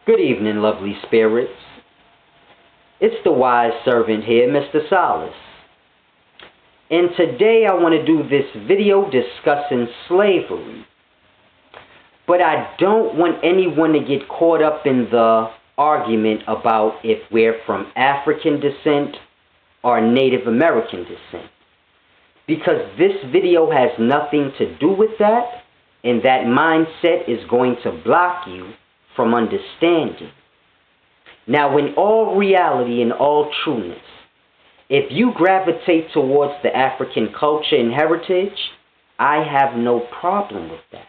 Good evening, lovely spirits. It's the wise servant here, Mr. Solace. And today I want to do this video discussing slavery. But I don't want anyone to get caught up in the argument about if we're from African descent or Native American descent. Because this video has nothing to do with that, and that mindset is going to block you from understanding. Now, in all reality and all trueness, if you gravitate towards the African culture and heritage, I have no problem with that.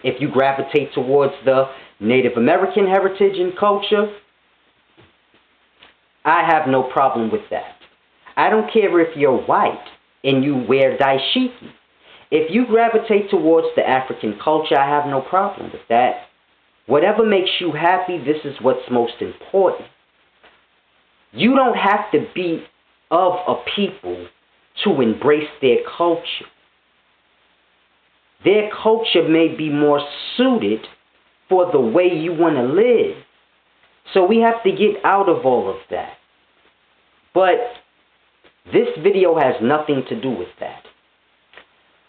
If you gravitate towards the Native American heritage and culture, I have no problem with that. I don't care if you're white and you wear dashiki. If you gravitate towards the African culture, I have no problem with that. Whatever makes you happy, this is what's most important. You don't have to be of a people to embrace their culture. Their culture may be more suited for the way you want to live. So we have to get out of all of that. But this video has nothing to do with that.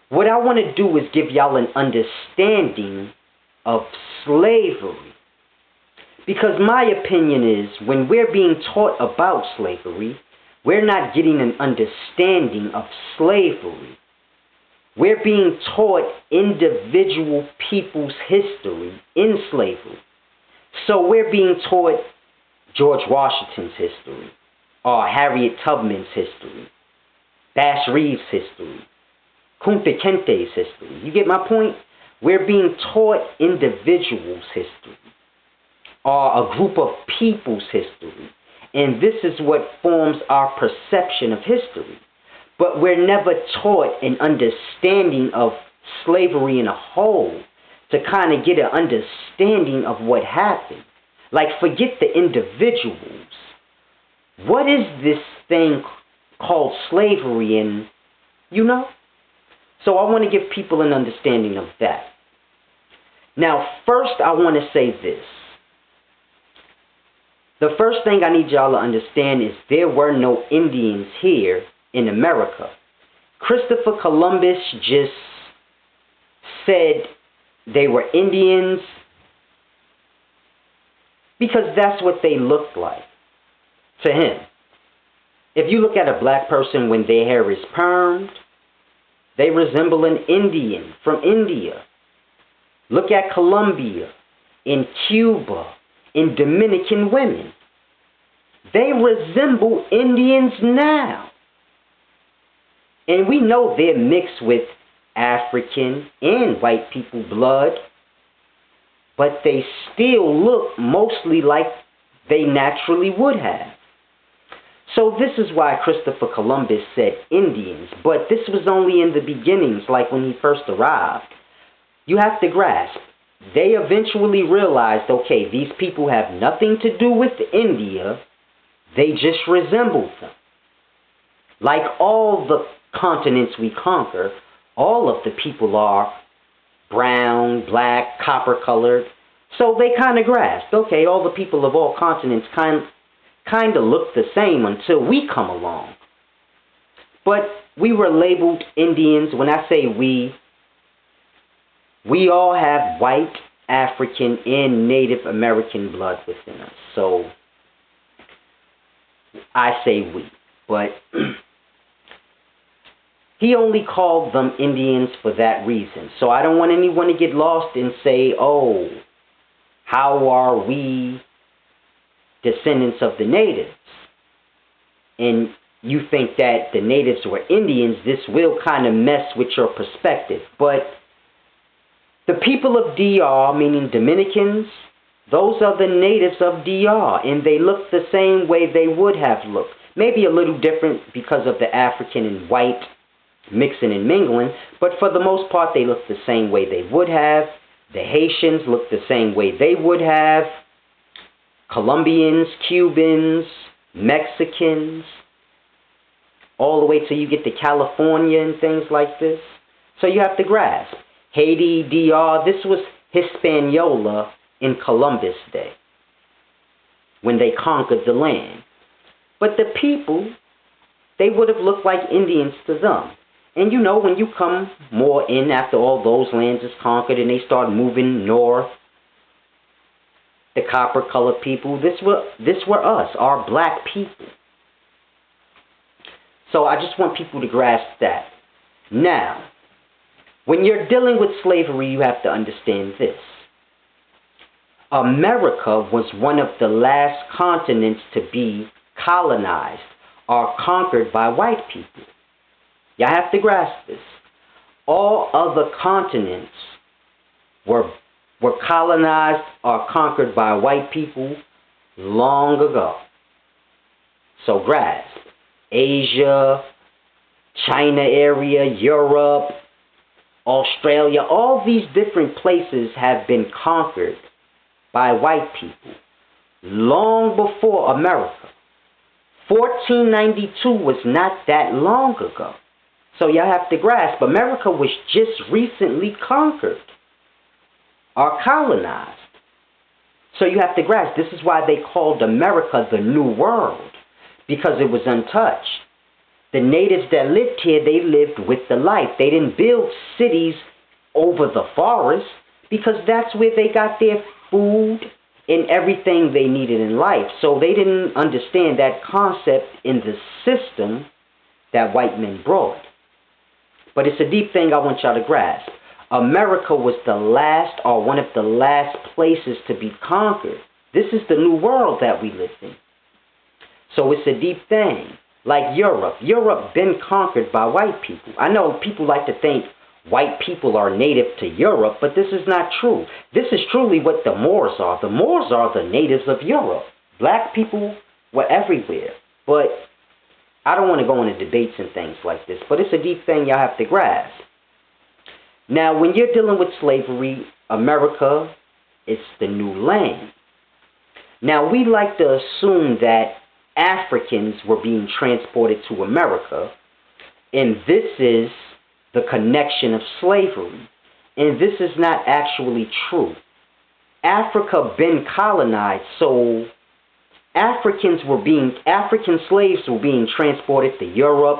What I want to do is give y'all an understanding of slavery. Because my opinion is, when we're being taught about slavery, we're not getting an understanding of slavery. We're being taught individual people's history in slavery. So we're being taught George Washington's history, or Harriet Tubman's history, Bass Reeves' history, Kunta Kinte's history. You get my point? We're being taught individuals' history, or a group of people's history. And this is what forms our perception of history. But we're never taught an understanding of slavery in a whole to kind of get an understanding of what happened. Like, forget the individuals. What is this thing called slavery? And, So I want to give people an understanding of that. Now, first I want to say this. The first thing I need y'all to understand is there were no Indians here in America. Christopher Columbus just said they were Indians because that's what they looked like to him. If you look at a black person when their hair is permed, they resemble an Indian from India. Look at Colombia, in Cuba, in Dominican women. They resemble Indians now. And we know they're mixed with African and white people blood, but they still look mostly like they naturally would have. So this is why Christopher Columbus said Indians, but this was only in the beginnings, like when he first arrived. You have to grasp, they eventually realized, okay, these people have nothing to do with India, they just resemble them. Like all the continents we conquer, all of the people are brown, black, copper-colored, so they kind of grasped, okay, all the people of all continents kind of look the same until we come along. But we were labeled Indians. When I say we all have white, African, and Native American blood within us. So I say we. But he only called them Indians for that reason. So I don't want anyone to get lost and say, oh, how are we descendants of the natives? And you think that the natives were Indians, this will kind of mess with your perspective. But the people of DR, meaning Dominicans, those are the natives of DR, and they look the same way they would have looked. Maybe a little different because of the African and white mixing and mingling, but for the most part they look the same way they would have. The Haitians look the same way they would have. Colombians, Cubans, Mexicans, all the way till you get to California and things like this. So you have to grasp. Haiti, DR, this was Hispaniola in Columbus Day when they conquered the land. But the people, they would have looked like Indians to them. And you know, when you come more in after all those lands is conquered and they start moving north, the copper-colored people, this were us, our black people. So I just want people to grasp that. Now, when you're dealing with slavery, you have to understand this. America was one of the last continents to be colonized or conquered by white people. You have to grasp this. All other continents were colonized or conquered by white people long ago. So grasp. Asia, China area, Europe, Australia, all these different places have been conquered by white people long before America. 1492 was not that long ago. So you have to grasp, America was just recently conquered or colonized. So you have to grasp, this is why they called America the New World, because it was untouched. The natives that lived here, they lived with the life. They didn't build cities over the forest because that's where they got their food and everything they needed in life. So they didn't understand that concept in the system that white men brought. But it's a deep thing I want y'all to grasp. America was the last or one of the last places to be conquered. This is the new world that we live in. So it's a deep thing. Like Europe. Europe been conquered by white people. I know people like to think white people are native to Europe, but this is not true. This is truly what the Moors are. The Moors are the natives of Europe. Black people were everywhere. But I don't want to go into debates and things like this, but it's a deep thing y'all have to grasp. Now, when you're dealing with slavery, America is the new land. Now, we like to assume that Africans were being transported to America, and this is the connection of slavery. And this is not actually true. Africa been colonized, so African slaves were being transported to Europe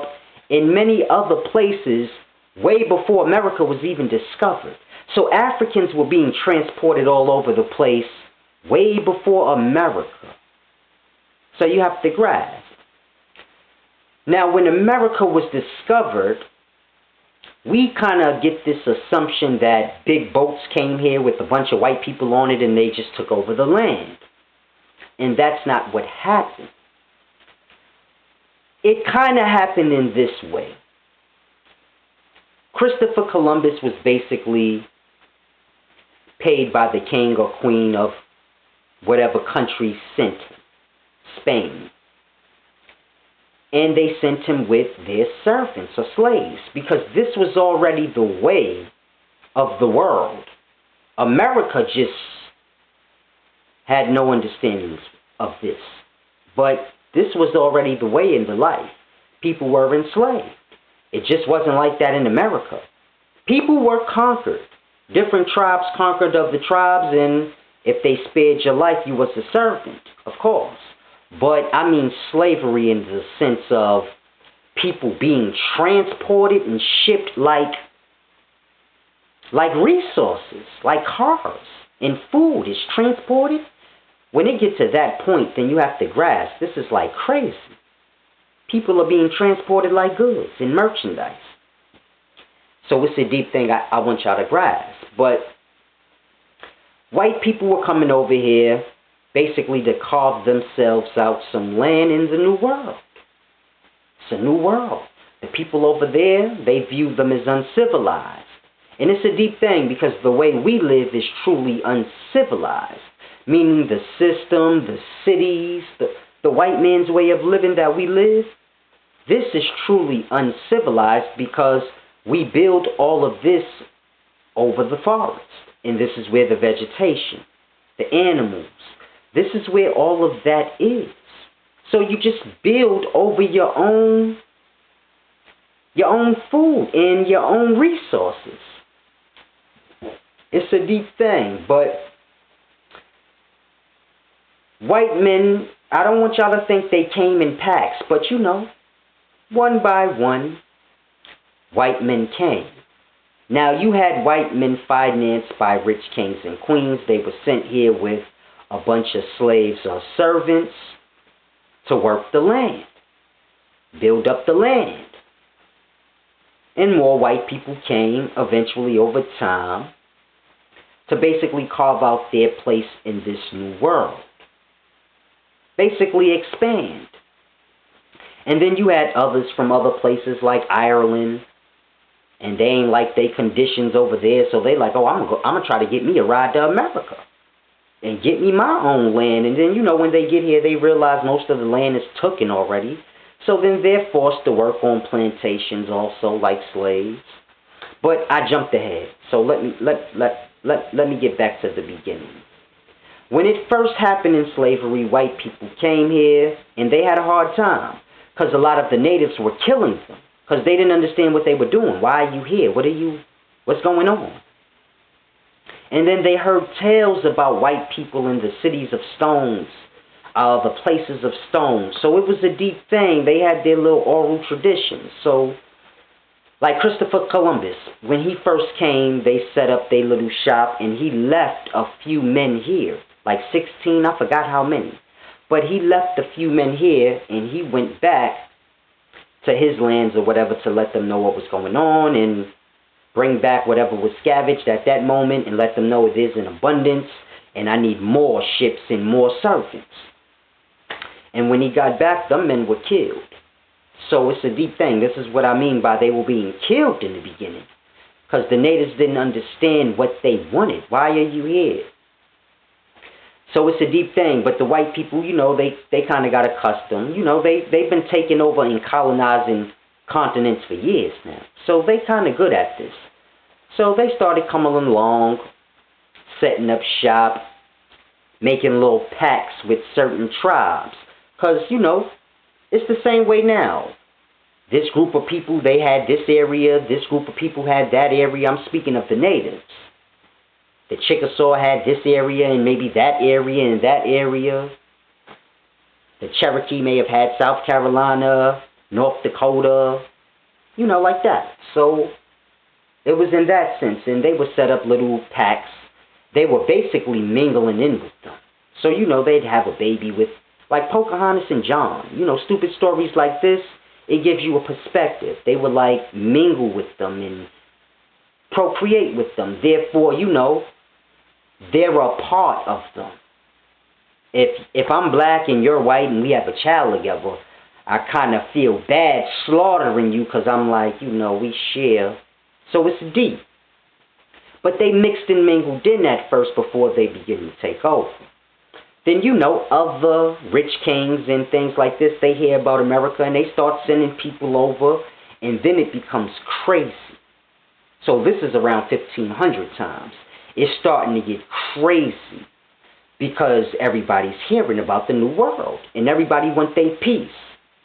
and many other places way before America was even discovered. So Africans were being transported all over the place way before America. So you have to grasp. Now, when America was discovered, we kind of get this assumption that big boats came here with a bunch of white people on it and they just took over the land. And that's not what happened. It kind of happened in this way. Christopher Columbus was basically paid by the king or queen of whatever country sent him. Spain. And they sent him with their servants or slaves, because this was already the way of the world. America just had no understanding of this. But this was already the way in the life. People were enslaved. It just wasn't like that in America. People were conquered. Different tribes conquered other tribes, and if they spared your life, you was a servant, of course. But I mean slavery in the sense of people being transported and shipped like resources, like cars, and food is transported. When it gets to that point, then you have to grasp, this is like crazy. People are being transported like goods and merchandise. So it's a deep thing I want y'all to grasp. But white people were coming over here basically to carve themselves out some land in the new world. It's a new world. The people over there, they view them as uncivilized. And it's a deep thing because the way we live is truly uncivilized. Meaning the system, the cities, the white man's way of living that we live, this is truly uncivilized because we build all of this over the forest. And this is where the vegetation, the animals, this is where all of that is. So you just build over your own food and your own resources. It's a deep thing, but white men, I don't want y'all to think they came in packs, but you know, one by one, white men came. Now, you had white men financed by rich kings and queens. They were sent here with a bunch of slaves or servants to work the land, build up the land. And more white people came eventually over time to basically carve out their place in this new world. Basically expand. And then you had others from other places like Ireland, and they ain't like they conditions over there, so they like, oh, I'm gonna try to get me a ride to America and get me my own land. And then, you know, when they get here, they realize most of the land is taken already. So then they're forced to work on plantations also, like slaves. But I jumped ahead, so let me get back to the beginning. When it first happened in slavery, white people came here, and they had a hard time, because a lot of the natives were killing them, because they didn't understand what they were doing. Why are you here? What's going on? And then they heard tales about white people in the cities of stones, the places of stones. So it was a deep thing. They had their little oral traditions. So, like Christopher Columbus, when he first came, they set up their little shop, and he left a few men here, like 16, I forgot how many. But he left a few men here, and he went back to his lands or whatever to let them know what was going on and bring back whatever was scavenged at that moment and let them know it is in abundance and I need more ships and more servants. And when he got back, the men were killed. So it's a deep thing. This is what I mean by they were being killed in the beginning, because the natives didn't understand what they wanted. Why are you here? So it's a deep thing. But the white people, you know, they kind of got accustomed. You know, they've been taking over and colonizing continents for years now. So they kind of good at this. So they started coming along, setting up shop, making little pacts with certain tribes. Because, you know, it's the same way now. This group of people, they had this area. This group of people had that area. I'm speaking of the natives. The Chickasaw had this area and maybe that area and that area. The Cherokee may have had South Carolina, North Dakota, you know, like that. So it was in that sense. And they would set up little packs. They were basically mingling in with them. So, you know, they'd have a baby with, like Pocahontas and John. You know, stupid stories like this, it gives you a perspective. They would, like, mingle with them and procreate with them. Therefore, you know, they're a part of them. If I'm black and you're white and we have a child together, I kind of feel bad slaughtering you because I'm like, you know, we share. So it's deep. But they mixed and mingled in at first before they begin to take over. Then, you know, other rich kings and things like this, they hear about America and they start sending people over, and then it becomes crazy. So this is around 1500 times. It's starting to get crazy because everybody's hearing about the new world and everybody wants their peace.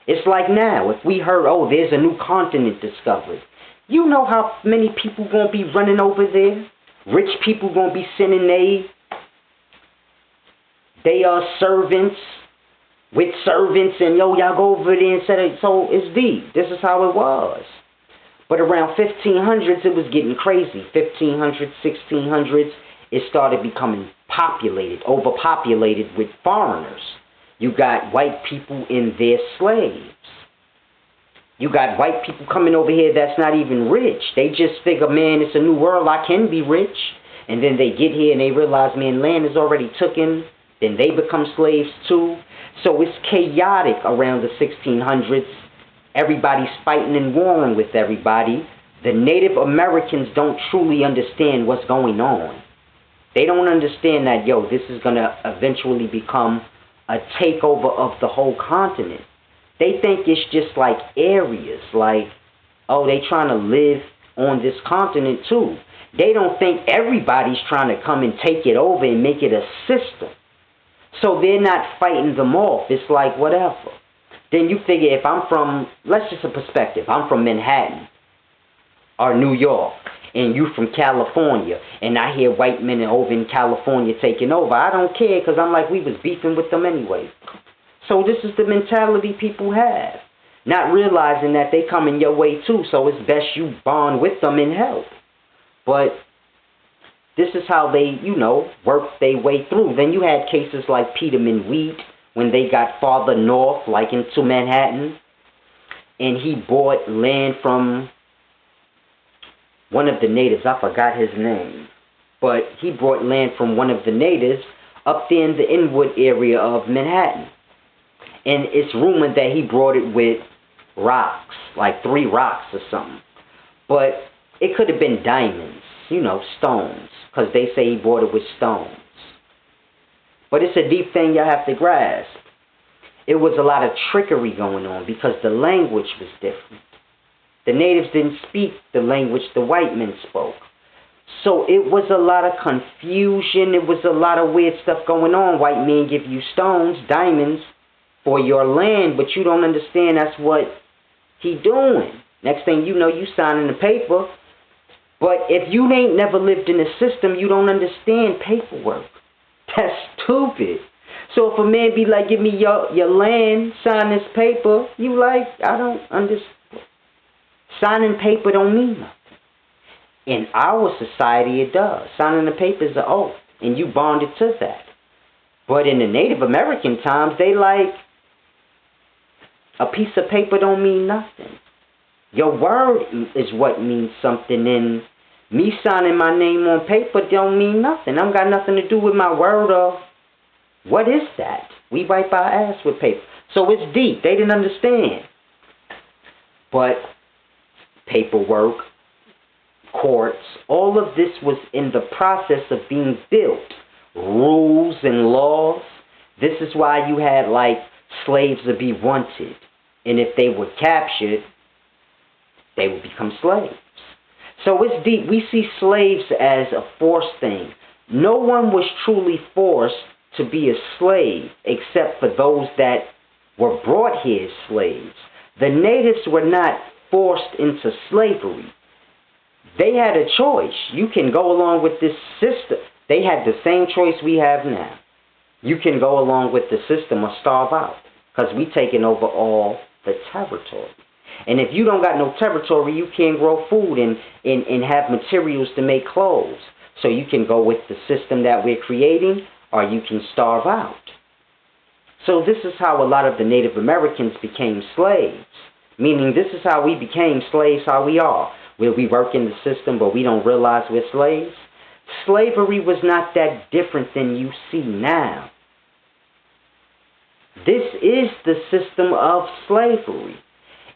It's like now, if we heard, oh, there's a new continent discovered, you know how many people going to be running over there? Rich people going to be sending they are servants with servants, and yo, y'all go over there and set it. So it's deep. This is how it was. But around 1500s, it was getting crazy. 1500s, 1600s, it started becoming populated, overpopulated with foreigners. You got white people and their slaves. You got white people coming over here that's not even rich. They just figure, man, it's a new world, I can be rich. And then they get here and they realize, man, land is already taken. Then they become slaves too. So it's chaotic around the 1600s. Everybody's fighting and warring with everybody. The Native Americans don't truly understand what's going on. They don't understand that, yo, this is going to eventually become a takeover of the whole continent. They think it's just like areas, like, oh, they trying to live on this continent too. They don't think everybody's trying to come and take it over and make it a system. So they're not fighting them off. It's like whatever. Then you figure if I'm from, let's just a perspective, I'm from Manhattan or New York, and you from California, and I hear white men over in California taking over. I don't care, because I'm like, we was beefing with them anyway. So this is the mentality people have, not realizing that they coming your way too, so it's best you bond with them and help. But this is how they, work their way through. Then you had cases like Peterman Wheat, when they got farther north, like into Manhattan, and he bought land from one of the natives. I forgot his name. But he bought land from one of the natives up there in the Inwood area of Manhattan. And it's rumored that he brought it with rocks, like 3 rocks or something. But it could have been diamonds, stones, because they say he bought it with stones. But it's a deep thing you have to grasp. It was a lot of trickery going on because the language was different. The natives didn't speak the language the white men spoke. So it was a lot of confusion. It was a lot of weird stuff going on. White men give you stones, diamonds, for your land, but you don't understand that's what he doing. Next thing you know, you signing the paper. But if you ain't never lived in the system, you don't understand paperwork. That's stupid. So if a man be like, give me your land, sign this paper, you like, I don't understand. Signing paper don't mean nothing. In our society, it does. Signing the paper is an oath, and you bonded to that. But in the Native American times, they like, a piece of paper don't mean nothing. Your word is what means something, and me signing my name on paper don't mean nothing. I don't got nothing to do with my word or what is that? We wipe our ass with paper. So it's deep. They didn't understand. But paperwork, courts, all of this was in the process of being built. Rules and laws. This is why you had like slaves to be wanted. And if they were captured, they would become slaves. So it's deep. We see slaves as a forced thing. No one was truly forced to be a slave except for those that were brought here as slaves. The natives were not forced into slavery. They had a choice. You can go along with this system. They had the same choice we have now. You can go along with the system or starve out, because we taking over all the territory. And if you don't got no territory, you can't grow food and have materials to make clothes. So you can go with the system that we're creating, or you can starve out. So this is how a lot of the Native Americans became slaves. Meaning this is how we became slaves, how we are. Where we work in the system, but we don't realize we're slaves. Slavery was not that different than you see now. This is the system of slavery.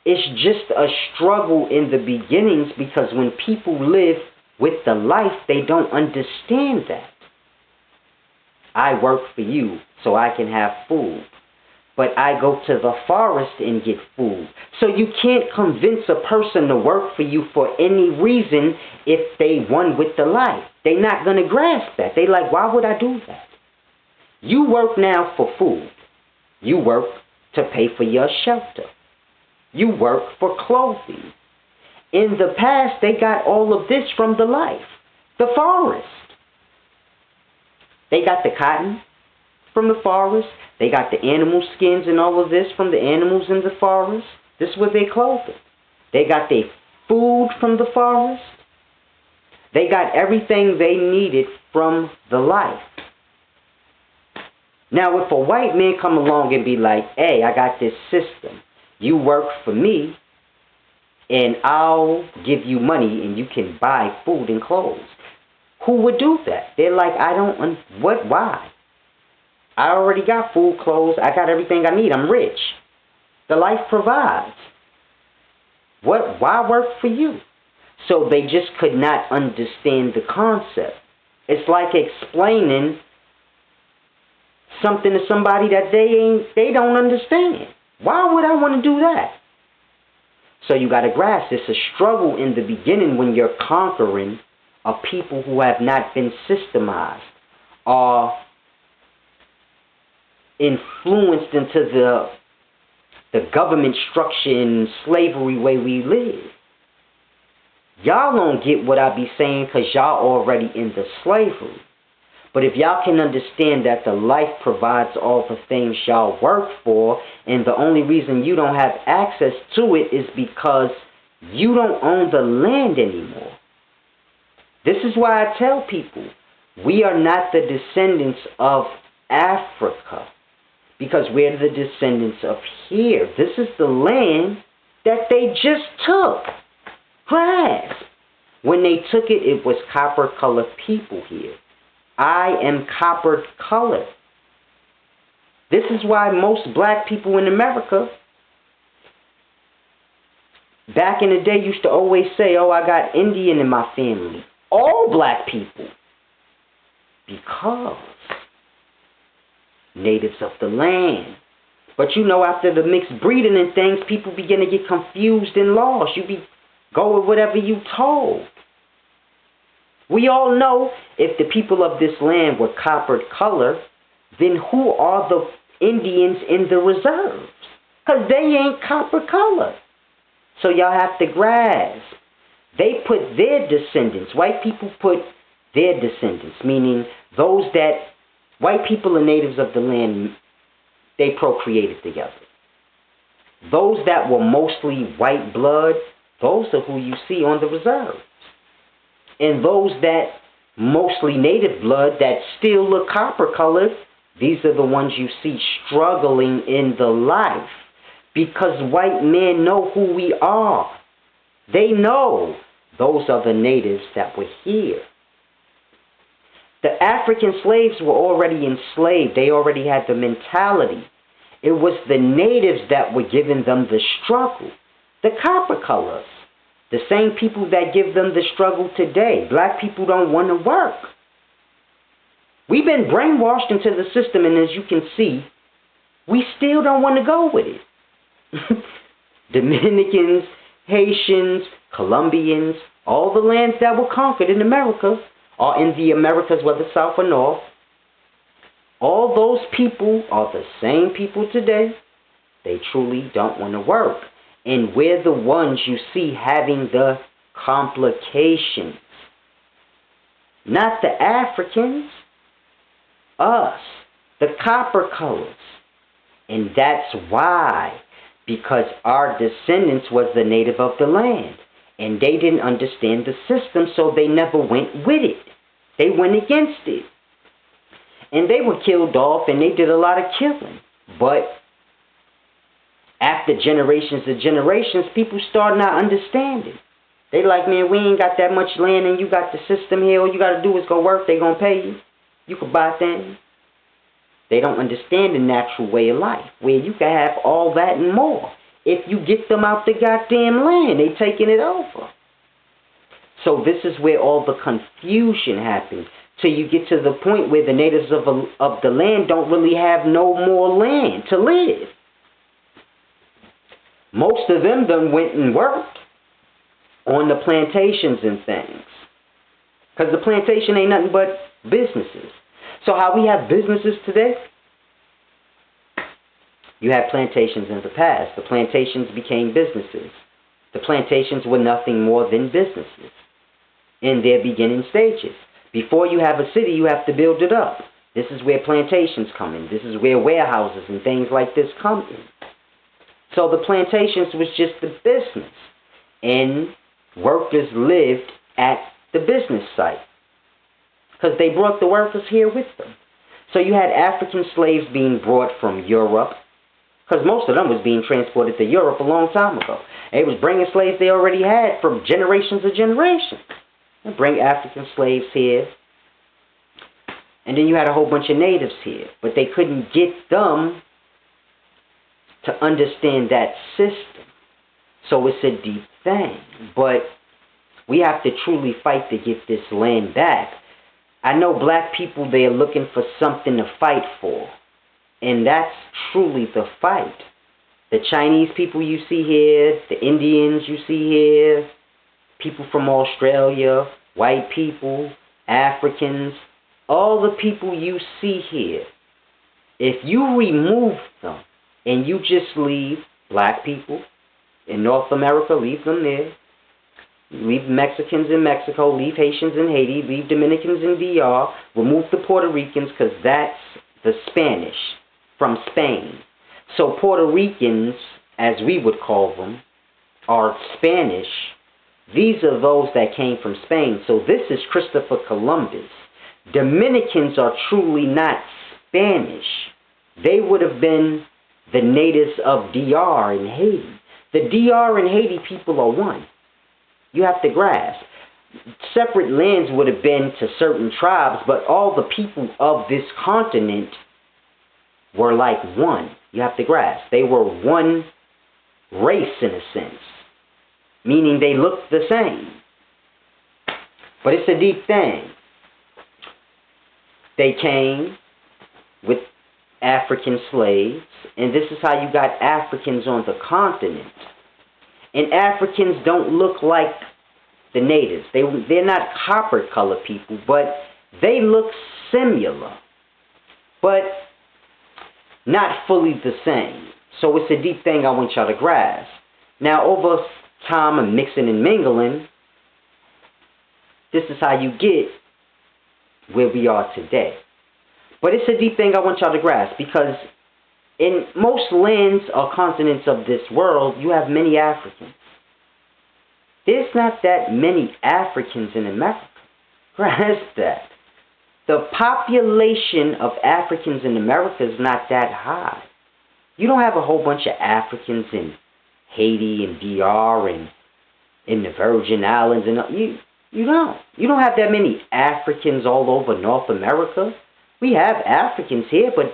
It's just a struggle in the beginnings, because when people live with the life, they don't understand that. I work for you so I can have food. But I go to the forest and get food. So you can't convince a person to work for you for any reason if they won with the life. They're not going to grasp that. They like, why would I do that? You work now for food. You work to pay for your shelter. You work for clothing. In the past, they got all of this from the life, the forest. They got the cotton from the forest. They got the animal skins and all of this from the animals in the forest. This was their clothing. They got their food from the forest. They got everything they needed from the life. Now, if a white man come along and be like, hey, I got this system. You work for me, and I'll give you money, and you can buy food and clothes. Who would do that? They're like, why? I already got food, clothes, I got everything I need, I'm rich. The life provides. Why work for you? So they just could not understand the concept. It's like explaining something to somebody that they don't understand. Why would I want to do that? So you got to grasp, it's a struggle in the beginning when you're conquering a people who have not been systemized or influenced into the government structure and slavery way we live. Y'all don't get what I be saying because y'all already in the slavery. But if y'all can understand that the life provides all the things y'all work for, and the only reason you don't have access to it is because you don't own the land anymore. This is why I tell people, we are not the descendants of Africa, because we're the descendants of here. This is the land that they just took. Grasp. When they took it, it was copper-colored people here. I am copper-colored. This is why most black people in America, back in the day, used to always say, oh, I got Indian in my family. All black people. Because natives of the land. But you know, after the mixed breeding and things, people begin to get confused and lost. You go with whatever you told. We all know if the people of this land were coppered color, then who are the Indians in the reserves? Because they ain't copper color. So y'all have to grasp. They put their descendants, white people put their descendants, meaning those that, white people and natives of the land, they procreated together. Those that were mostly white blood, those are who you see on the reserves. And those that mostly native blood that still look copper colored, these are the ones you see struggling in the life. Because white men know who we are. They know those are the natives that were here. The African slaves were already enslaved. They already had the mentality. It was the natives that were giving them the struggle. The copper colors. The same people that give them the struggle today. Black people don't want to work. We've been brainwashed into the system, and as you can see, we still don't want to go with it. Dominicans, Haitians, Colombians, all the lands that were conquered in America, or in the Americas, whether south or north, all those people are the same people today. They truly don't want to work. And we're the ones you see having the complications. Not the Africans. Us. The copper colors. And that's why. Because our descendants was the native of the land. And they didn't understand the system, so they never went with it. They went against it. And they were killed off, and they did a lot of killing. But after generations and generations, people start not understanding. They like, man, we ain't got that much land, and you got the system here. All you got to do is go work. They going to pay you. You can buy things. They don't understand the natural way of life, where you can have all that and more. If you get them out the goddamn land, they taking it over. So this is where all the confusion happens. Till you get to the point where the natives of the land don't really have no more land to live. Most of them done went and worked on the plantations and things. Because the plantation ain't nothing but businesses. So how we have businesses today? You had plantations in the past. The plantations became businesses. The plantations were nothing more than businesses in their beginning stages. Before you have a city, you have to build it up. This is where plantations come in. This is where warehouses and things like this come in. So the plantations was just the business. And workers lived at the business site. Because they brought the workers here with them. So you had African slaves being brought from Europe. Because most of them was being transported to Europe a long time ago. They was bringing slaves they already had from generations and generations. And bring African slaves here. And then you had a whole bunch of natives here. But they couldn't get them to understand that system. So it's a deep thing. But we have to truly fight to get this land back. I know black people, they are looking for something to fight for. And that's truly the fight. The Chinese people you see here, the Indians you see here, people from Australia, white people, Africans, all the people you see here, if you remove them and you just leave black people in North America, leave them there, leave Mexicans in Mexico, leave Haitians in Haiti, leave Dominicans in DR, remove the Puerto Ricans because that's the Spanish from Spain. So Puerto Ricans, as we would call them, are Spanish. These are those that came from Spain. So this is Christopher Columbus. Dominicans are truly not Spanish. They would have been the natives of DR and Haiti. The DR and Haiti people are one. You have to grasp. Separate lands would have been to certain tribes, but all the people of this continent were like one. You have to grasp. They were one race in a sense, meaning they looked the same. But it's a deep thing. They came with African slaves, and this is how you got Africans on the continent. And Africans don't look like the natives. They're not copper-colored people, but they look similar, but not fully the same. So it's a deep thing I want y'all to grasp. Now, over time and mixing and mingling, this is how you get where we are today. But it's a deep thing I want y'all to grasp, because in most lands or continents of this world, you have many Africans. There's not that many Africans in America. Grasp that. The population of Africans in America is not that high. You don't have a whole bunch of Africans in Haiti and DR and in the Virgin Islands. And you don't. You don't have that many Africans all over North America. We have Africans here, but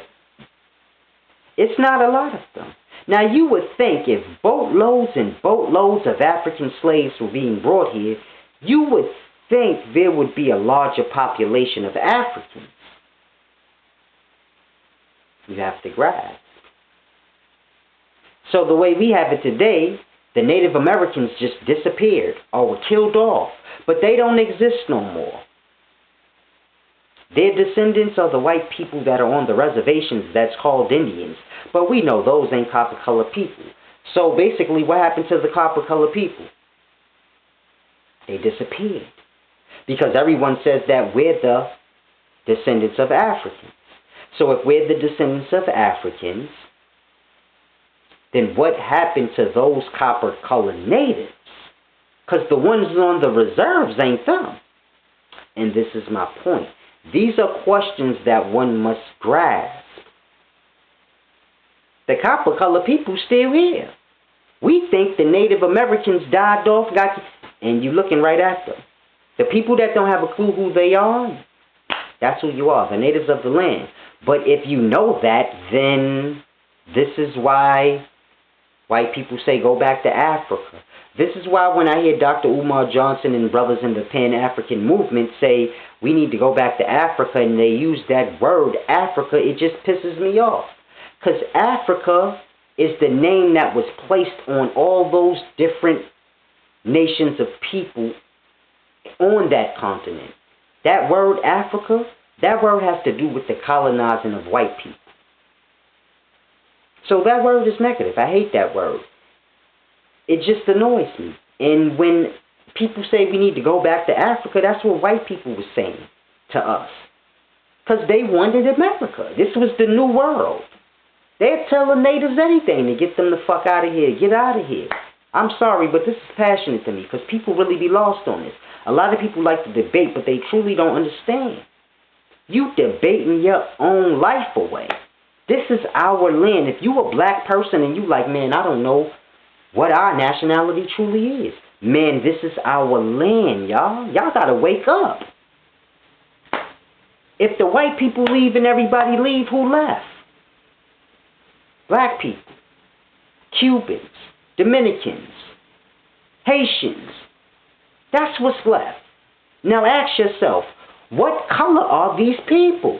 it's not a lot of them. Now, you would think if boatloads and boatloads of African slaves were being brought here, you would think there would be a larger population of Africans. You have to grasp. So the way we have it today, the Native Americans just disappeared or were killed off, but they don't exist no more. Their descendants are the white people that are on the reservations that's called Indians. But we know those ain't copper-colored people. So basically, what happened to the copper-colored people? They disappeared. Because everyone says that we're the descendants of Africans. So if we're the descendants of Africans, then what happened to those copper-colored natives? Because the ones on the reserves ain't them. And this is my point. These are questions that one must grasp. The copper-colored people still here. We think the Native Americans died off, and you're looking right at them. The people that don't have a clue who they are, that's who you are, the natives of the land. But if you know that, then this is why white people say go back to Africa. This is why when I hear Dr. Umar Johnson and brothers in the Pan-African movement say we need to go back to Africa, and they use that word Africa, it just pisses me off. Because Africa is the name that was placed on all those different nations of people on that continent. That word Africa, that word has to do with the colonizing of white people. So that word is negative. I hate that word. It just annoys me. And when people say we need to go back to Africa, that's what white people were saying to us. Because they wanted America. This was the new world. They're telling natives anything to get them the fuck out of here. Get out of here. I'm sorry, but this is passionate to me because people really be lost on this. A lot of people like to debate, but they truly don't understand. You debating your own life away. This is our land. If you a black person and you like, man, I don't know what our nationality truly is. Man, this is our land, y'all. Y'all gotta wake up. If the white people leave and everybody leave, who left? Black people, Cubans, Dominicans, Haitians. That's what's left. Now ask yourself, what color are these people?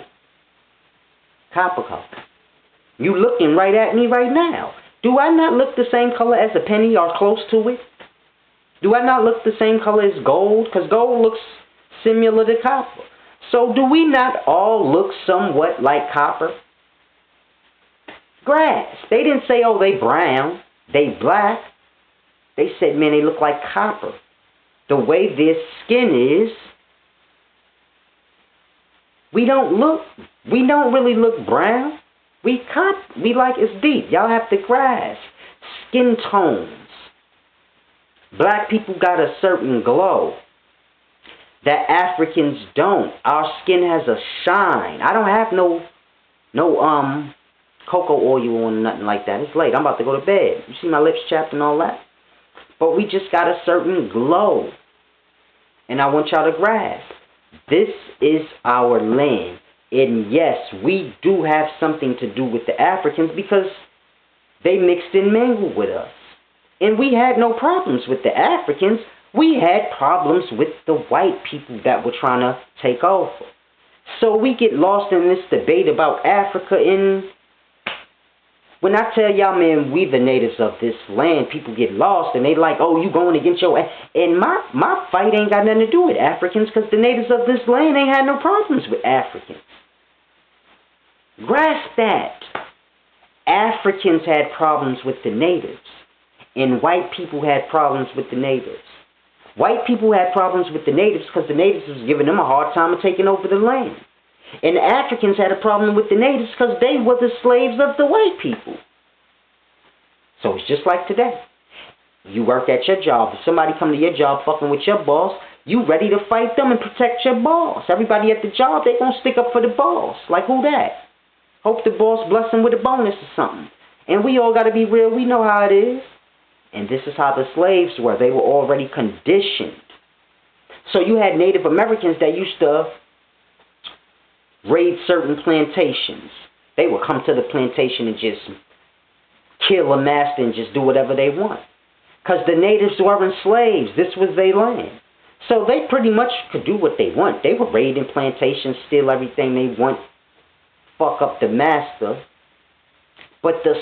Copper color. You looking right at me right now. Do I not look the same color as a penny or close to it? Do I not look the same color as gold? Because gold looks similar to copper. So do we not all look somewhat like copper? Grass. They didn't say, oh, they brown, they black. They said, man, they look like copper. the way their skin is, we don't really look brown. We like it's deep. Y'all have to grasp. Skin tones. Black people got a certain glow that Africans don't. Our skin has a shine. I don't have no cocoa oil or nothing like that. It's late. I'm about to go to bed. You see my lips chapped and all that? But we just got a certain glow. And I want y'all to grasp. This is our land. And yes, we do have something to do with the Africans because they mixed and mingled with us. And we had no problems with the Africans. We had problems with the white people that were trying to take over. So we get lost in this debate about Africa. And when I tell y'all, man, we the natives of this land, people get lost and they like, oh, you going against your... And my fight ain't got nothing to do with Africans because the natives of this land ain't had no problems with Africans. Grasp that. Africans had problems with the natives. And white people had problems with the natives. White people had problems with the natives because the natives was giving them a hard time of taking over the land. And the Africans had a problem with the natives because they were the slaves of the white people. So it's just like today. You work at your job. If somebody come to your job fucking with your boss, you ready to fight them and protect your boss. Everybody at the job, they gonna stick up for the boss. Like who that? Hope the boss bless them with a bonus or something. And we all gotta be real. We know how it is. And this is how the slaves were. They were already conditioned. So you had Native Americans that used to raid certain plantations. They would come to the plantation and just kill a master and just do whatever they want. Because the natives weren't slaves. This was their land. So they pretty much could do what they want. They were raiding plantations, steal everything they want, fuck up the master. But the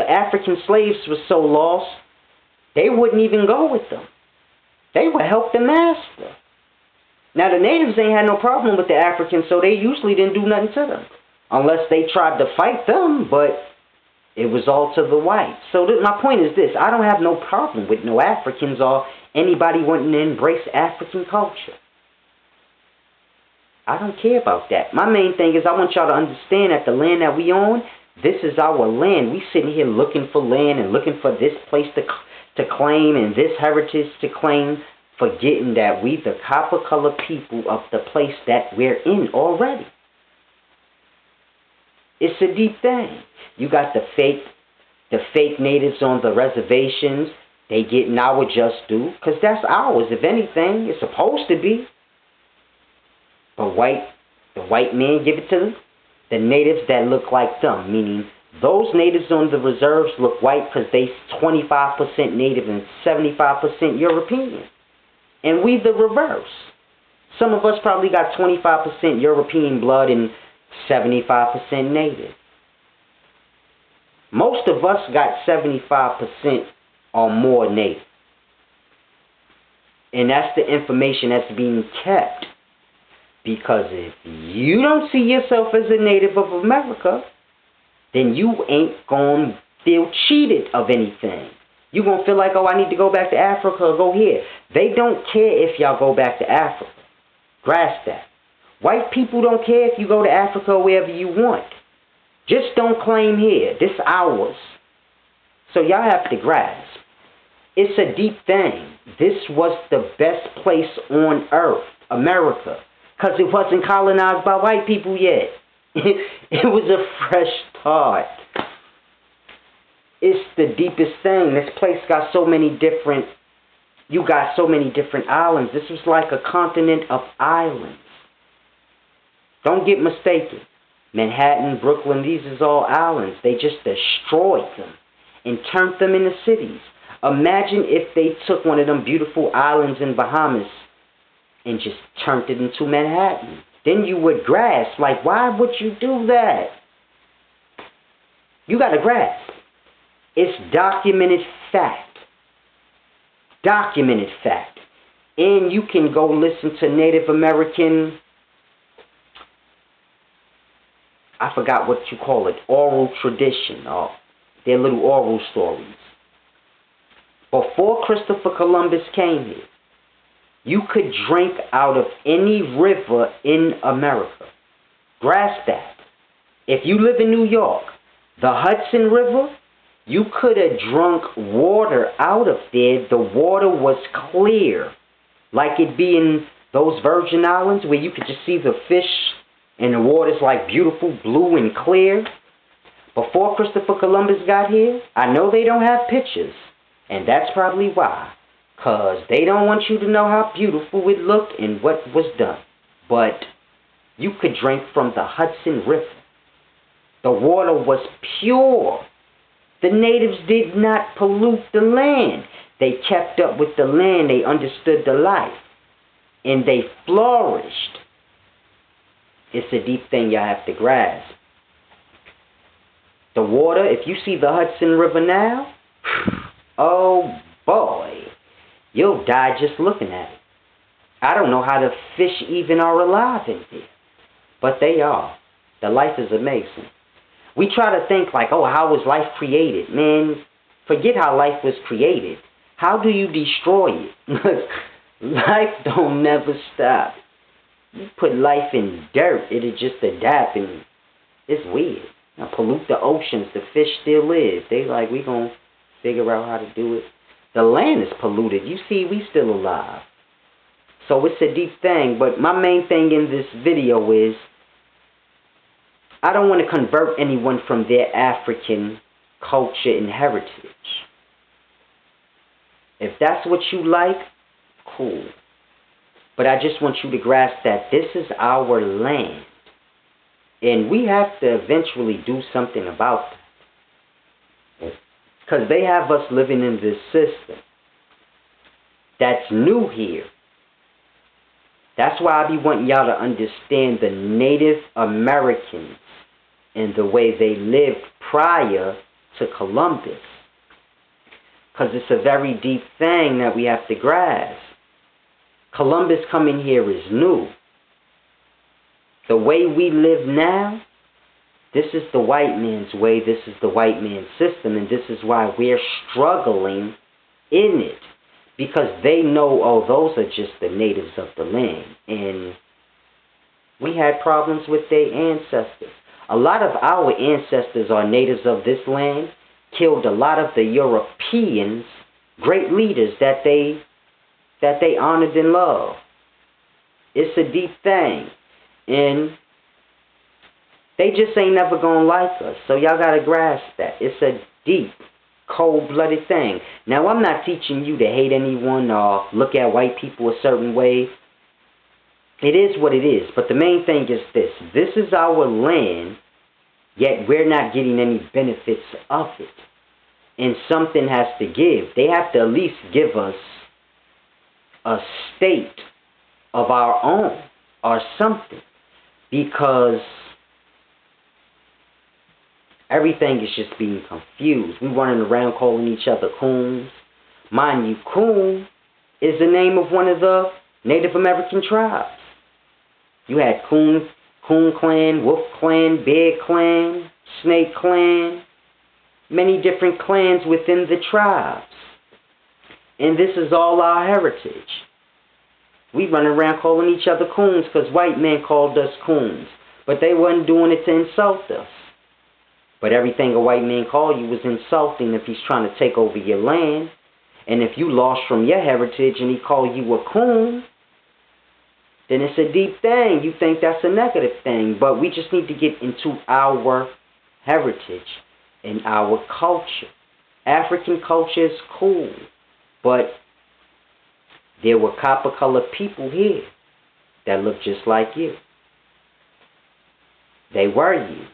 African slaves were so lost, they wouldn't even go with them. They would help the master. Now, the natives ain't had no problem with the Africans, so they usually didn't do nothing to them. Unless they tried to fight them, but it was all to the whites. So my point is this. I don't have no problem with no Africans or anybody wanting to embrace African culture. I don't care about that. My main thing is I want y'all to understand that the land that we own, this is our land. We sitting here looking for land and looking for this place to claim and this heritage to claim, forgetting that we the copper-colored people of the place that we're in already. It's a deep thing. You got the fake natives on the reservations. They getting our just due, because that's ours. If anything, it's supposed to be. But the white man give it to the natives that look like them, meaning those natives on the reserves look white because they 25% native and 75% European. And we the reverse. Some of us probably got 25% European blood and 75% native. Most of us got 75% or more native. And that's the information that's being kept. Because if you don't see yourself as a native of America, then you ain't going to feel cheated of anything. You're going to feel like, oh, I need to go back to Africa or go here. They don't care if y'all go back to Africa. Grasp that. White people don't care if you go to Africa or wherever you want. Just don't claim here. This ours. So y'all have to grasp. It's a deep thing. This was the best place on earth, America. Because it wasn't colonized by white people yet. It was a fresh start. It's the deepest thing. This place got so many different... You got so many different islands. This was like a continent of islands. Don't get mistaken. Manhattan, Brooklyn, these is all islands. They just destroyed them and turned them into cities. Imagine if they took one of them beautiful islands in Bahamas and just turned it into Manhattan. Then you would grasp, like, why would you do that? You got to grasp. It's documented fact. Documented fact. And you can go listen to Native American, I forgot what you call it, oral tradition, or their little oral stories. Before Christopher Columbus came here, you could drink out of any river in America. Grasp that. If you live in New York, the Hudson River, you could have drunk water out of there. The water was clear, like it be in those Virgin Islands where you could just see the fish and the water's like beautiful blue and clear. Before Christopher Columbus got here, I know they don't have pictures, and that's probably why. Because they don't want you to know how beautiful it looked and what was done. But you could drink from the Hudson River. The water was pure. The natives did not pollute the land. They kept up with the land. They understood the life. And they flourished. It's a deep thing y'all have to grasp. The water, if you see the Hudson River now, oh boy, you'll die just looking at it. I don't know how the fish even are alive in there. But they are. The life is amazing. We try to think like, oh, how was life created? Man, forget how life was created. How do you destroy it? Life don't never stop. You put life in dirt, it'll just adapt, and it's weird. Now, pollute the oceans, the fish still live. They like, we gonna figure out how to do it. The land is polluted. You see, we still alive. So it's a deep thing, but my main thing in this video is I don't want to convert anyone from their African culture and heritage. If that's what you like, cool. But I just want you to grasp that this is our land. And we have to eventually do something about that. Because they have us living in this system that's new here. That's why I be wanting y'all to understand the Native Americans and the way they lived prior to Columbus. Because it's a very deep thing that we have to grasp. Columbus coming here is new. The way we live now, this is the white man's way, this is the white man's system, and this is why we're struggling in it. Because they know, oh, those are just the natives of the land. And we had problems with their ancestors. A lot of our ancestors are natives of this land, killed a lot of the Europeans, great leaders that they honored and loved. It's a deep thing. And they just ain't never gonna like us. So y'all gotta grasp that. It's a deep, cold-blooded thing. Now, I'm not teaching you to hate anyone or look at white people a certain way. It is what it is. But the main thing is this. This is our land, yet we're not getting any benefits of it. And something has to give. They have to at least give us a state of our own or something. Because everything is just being confused. We running around calling each other coons. Mind you, coon is the name of one of the Native American tribes. You had Coon Clan, Wolf Clan, Bear Clan, Snake Clan, many different clans within the tribes. And this is all our heritage. We run around calling each other coons because white men called us coons. But they wasn't doing it to insult us. But everything a white man called you was insulting if he's trying to take over your land. And if you lost from your heritage and he called you a coon, then it's a deep thing. You think that's a negative thing. But we just need to get into our heritage and our culture. African culture is cool. But there were copper-colored people here that looked just like you. They were you.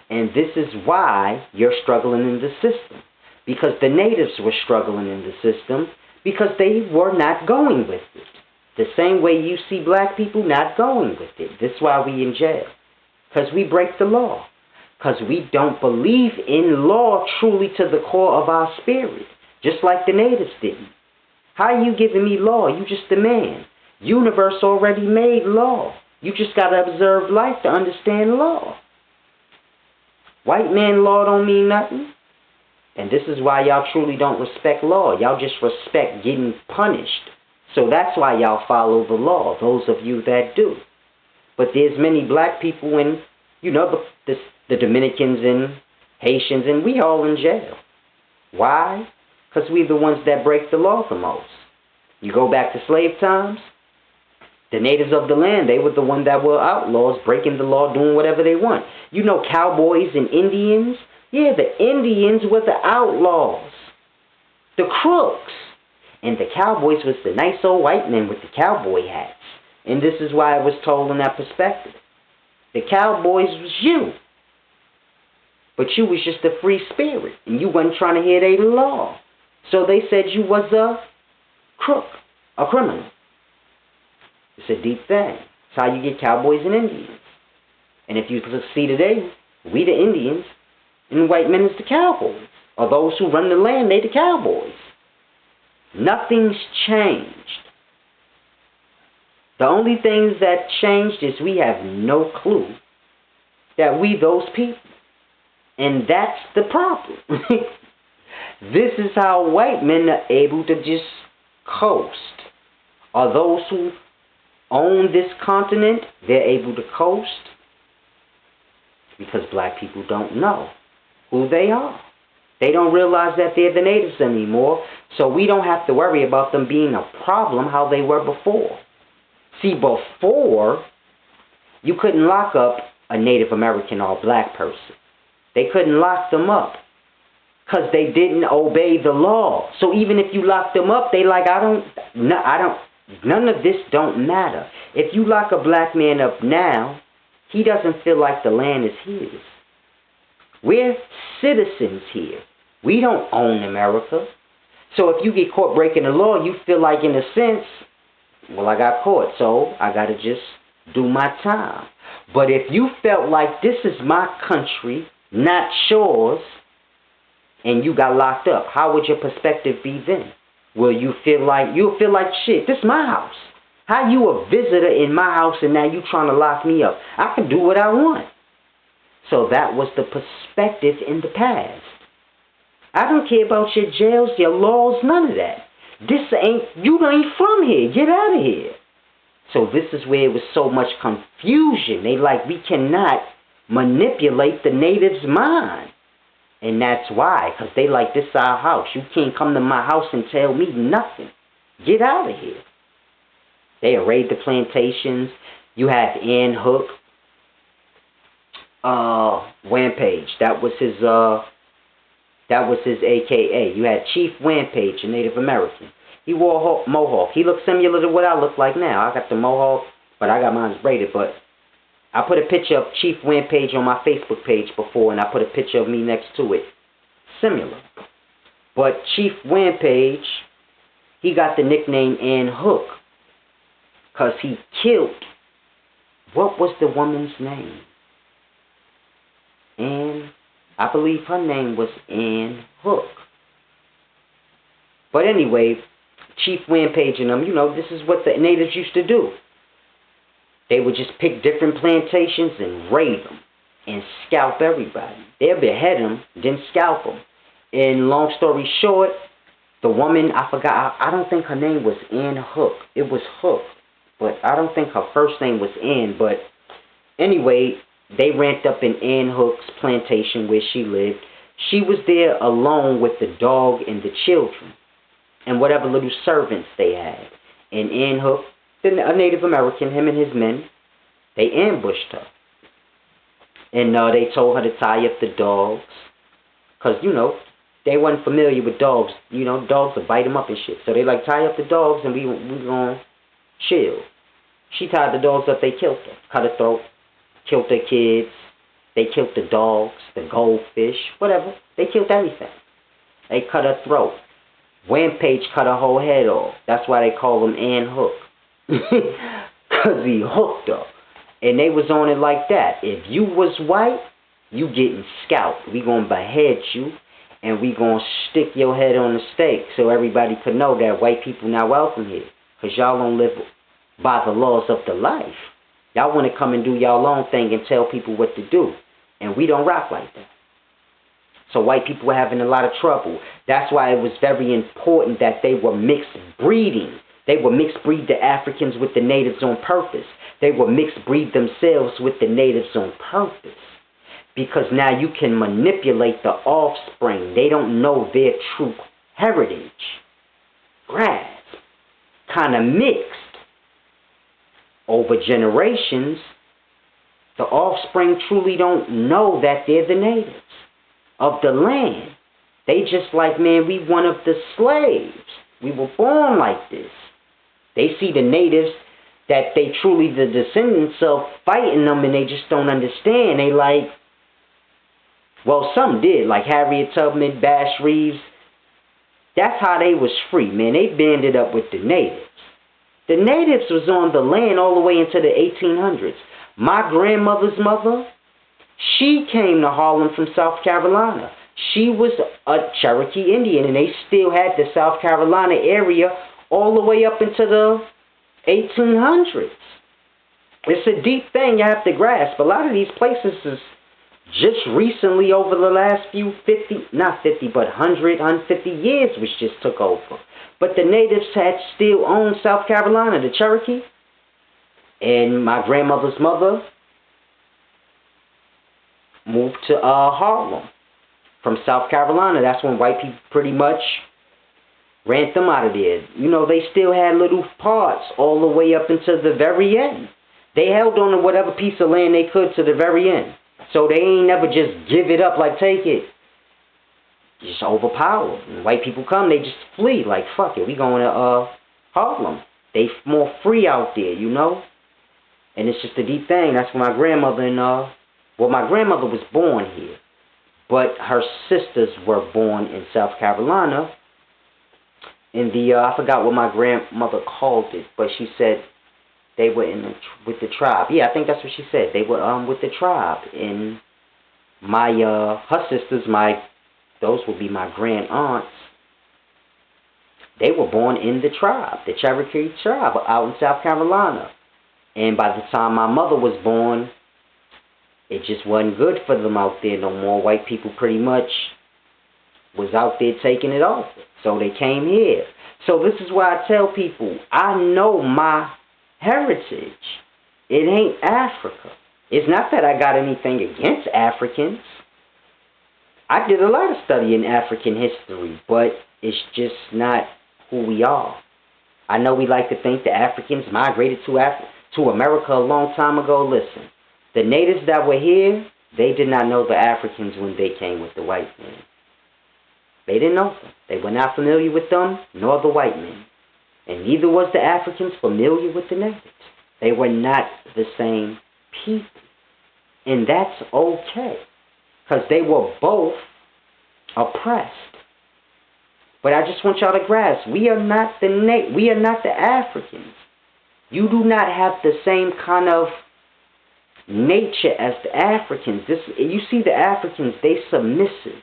And this is why you're struggling in the system. Because the natives were struggling in the system because they were not going with it. The same way you see black people not going with it. That's why we in jail. Because we break the law. Because we don't believe in law truly to the core of our spirit. Just like the natives didn't. How are you giving me law? You just a man. Universe already made law. You just got to observe life to understand law. White man law don't mean nothing. And this is why y'all truly don't respect law. Y'all just respect getting punished. So that's why y'all follow the law, those of you that do. But there's many black people and, you know, the Dominicans and Haitians, and we all in jail. Why? Because we're the ones that break the law the most. You go back to slave times, the natives of the land, they were the ones that were outlaws, breaking the law, doing whatever they want. You know, cowboys and Indians? Yeah, the Indians were the outlaws, the crooks. And the cowboys was the nice old white men with the cowboy hats. And this is why it was told in that perspective. The cowboys was you. But you was just a free spirit. And you wasn't trying to hear their law. So they said you was a crook, a criminal. It's a deep thing. It's how you get cowboys and Indians. And if you see today, we the Indians, and the white men is the cowboys. Or those who run the land, they the cowboys. Nothing's changed. The only things that changed is we have no clue that we those people. And that's the problem. This is how white men are able to just coast. Or those who own this continent, they're able to coast because black people don't know who they are. They don't realize that they're the natives anymore, so we don't have to worry about them being a problem how they were before. See, before, you couldn't lock up a Native American or a black person. They couldn't lock them up because they didn't obey the law. So even if you lock them up, they like, none of this don't matter. If you lock a black man up now, he doesn't feel like the land is his. We're citizens here. We don't own America. So if you get caught breaking the law, you feel like, in a sense, well, I got caught, so I got to just do my time. But if you felt like this is my country, not yours, and you got locked up, how would your perspective be then? Will you feel like, you'll feel like, shit, this is my house. How you a visitor in my house and now you trying to lock me up? I can do what I want. So that was the perspective in the past. I don't care about your jails, your laws, none of that. You ain't from here. Get out of here. So this is where it was so much confusion. They like, we cannot manipulate the native's mind. And that's why, because they like, this is our house. You can't come to my house and tell me nothing. Get out of here. They raid the plantations. You have Ann Hook. Wampage. That was his AKA. You had Chief Wampage, a Native American. He wore a mohawk. He looked similar to what I look like now. I got the mohawk, but I got mine braided. But I put a picture of Chief Wampage on my Facebook page before, and I put a picture of me next to it. Similar. But Chief Wampage, he got the nickname Ann Hook because he killed, what was the woman's name? Ann, I believe her name was Ann Hook. But anyway, Chief Wampage and them, you know, this is what the natives used to do. They would just pick different plantations and raid them and scalp everybody. They'd behead them, then scalp them. And long story short, the woman, I forgot, I don't think her name was Ann Hook. It was Hook, but I don't think her first name was Ann. But anyway, they ramped up in Ann Hook's plantation where she lived. She was there alone with the dog and the children and whatever little servants they had. And Ann Hook, a Native American, him and his men, they ambushed her. And they told her to tie up the dogs. Because, you know, they wasn't familiar with dogs. You know, dogs would bite them up and shit. So they like, tie up the dogs and we gonna chill. She tied the dogs up, they killed her. Cut her throat. Killed their kids. They killed the dogs, the goldfish, whatever. They killed everything. They cut her throat. Wampage cut her whole head off. That's why they call him Ann Hook. Because he hooked her. And they was on it like that. If you was white, you getting scalped. We gonna behead you. And we gonna stick your head on the stake so everybody could know that white people not welcome here. Because y'all don't live by the laws of the life. Y'all want to come and do y'all own thing and tell people what to do. And we don't rock like that. So white people were having a lot of trouble. That's why it was very important that they were mixed breeding. They would mixed breed the Africans with the natives on purpose. They would mixed breed themselves with the natives on purpose. Because now you can manipulate the offspring. They don't know their true heritage. Grasp. Kind of mixed. Over generations, the offspring truly don't know that they're the natives of the land. They just like, man, we one of the slaves. We were born like this. They see the natives that they truly the descendants of fighting them, and they just don't understand. They like, well, some did, like Harriet Tubman, Bass Reeves. That's how they was free, man. They banded up with the natives. The natives was on the land all the way into the 1800s. My grandmother's mother, she came to Harlem from South Carolina. She was a Cherokee Indian, and they still had the South Carolina area all the way up into the 1800s. It's a deep thing you have to grasp. A lot of these places is just recently, over the last few 150 years, which just took over. But the natives had still owned South Carolina, the Cherokee. And my grandmother's mother moved to Harlem from South Carolina. That's when white people pretty much ran them out of there. You know, they still had little parts all the way up until the very end. They held on to whatever piece of land they could to the very end. So they ain't never just give it up like take it. Just overpowered. When white people come, they just flee like fuck it. We going to Harlem. They more free out there, you know. And it's just a deep thing. That's when my grandmother and well, my grandmother was born here, but her sisters were born in South Carolina. In the I forgot what my grandmother called it, but she said they were with the tribe. Yeah, I think that's what she said. They were with the tribe. And my her sisters, those would be my grand aunts. They were born in the tribe, the Cherokee tribe, out in South Carolina. And by the time my mother was born, it just wasn't good for them out there no more. White people pretty much was out there taking it over. So they came here. So this is why I tell people, I know my heritage. It ain't Africa. It's not that I got anything against Africans. I did a lot of study in African history, but it's just not who we are. I know we like to think the Africans migrated to America a long time ago. Listen, the natives that were here, they did not know the Africans when they came with the white men. They didn't know them. They were not familiar with them, nor the white men. And neither was the Africans familiar with the natives. They were not the same people. And that's okay, because they were both oppressed. But I just want y'all to grasp, we are not the Africans. You do not have the same kind of nature as the Africans. You see the Africans, they submissive.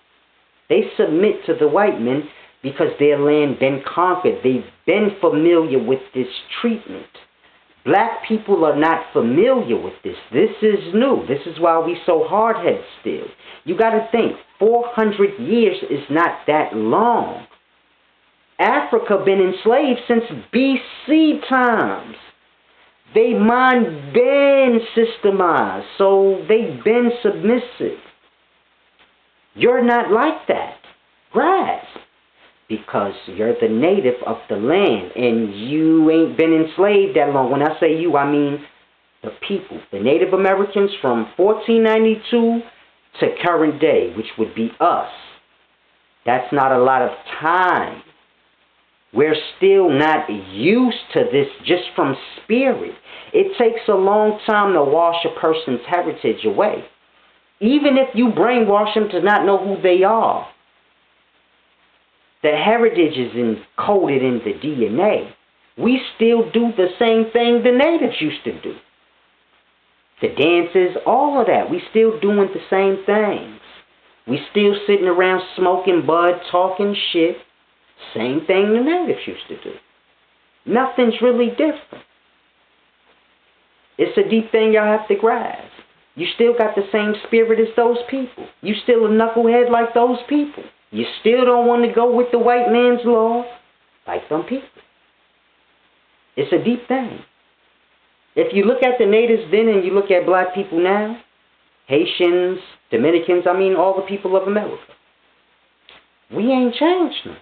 They submit to the white men because their land been conquered. They've been familiar with this treatment. Black people are not familiar with this. This is new. This is why we so hard-headed still. You got to think, 400 years is not that long. Africa been enslaved since BC times. They mind been systemized, so they been submissive. You're not like that. Grasp. Because you're the native of the land, and you ain't been enslaved that long. When I say you, I mean the people. The Native Americans from 1492 to current day, which would be us. That's not a lot of time. We're still not used to this just from spirit. It takes a long time to wash a person's heritage away. Even if you brainwash them to not know who they are. The heritage is encoded in the DNA. We still do the same thing the natives used to do. The dances, all of that. We still doing the same things. We still sitting around smoking bud, talking shit. Same thing the natives used to do. Nothing's really different. It's a deep thing y'all have to grasp. You still got the same spirit as those people. You still a knucklehead like those people. You still don't want to go with the white man's law like them people. It's a deep thing. If you look at the natives then and you look at black people now, Haitians, Dominicans, all the people of America, we ain't changed none.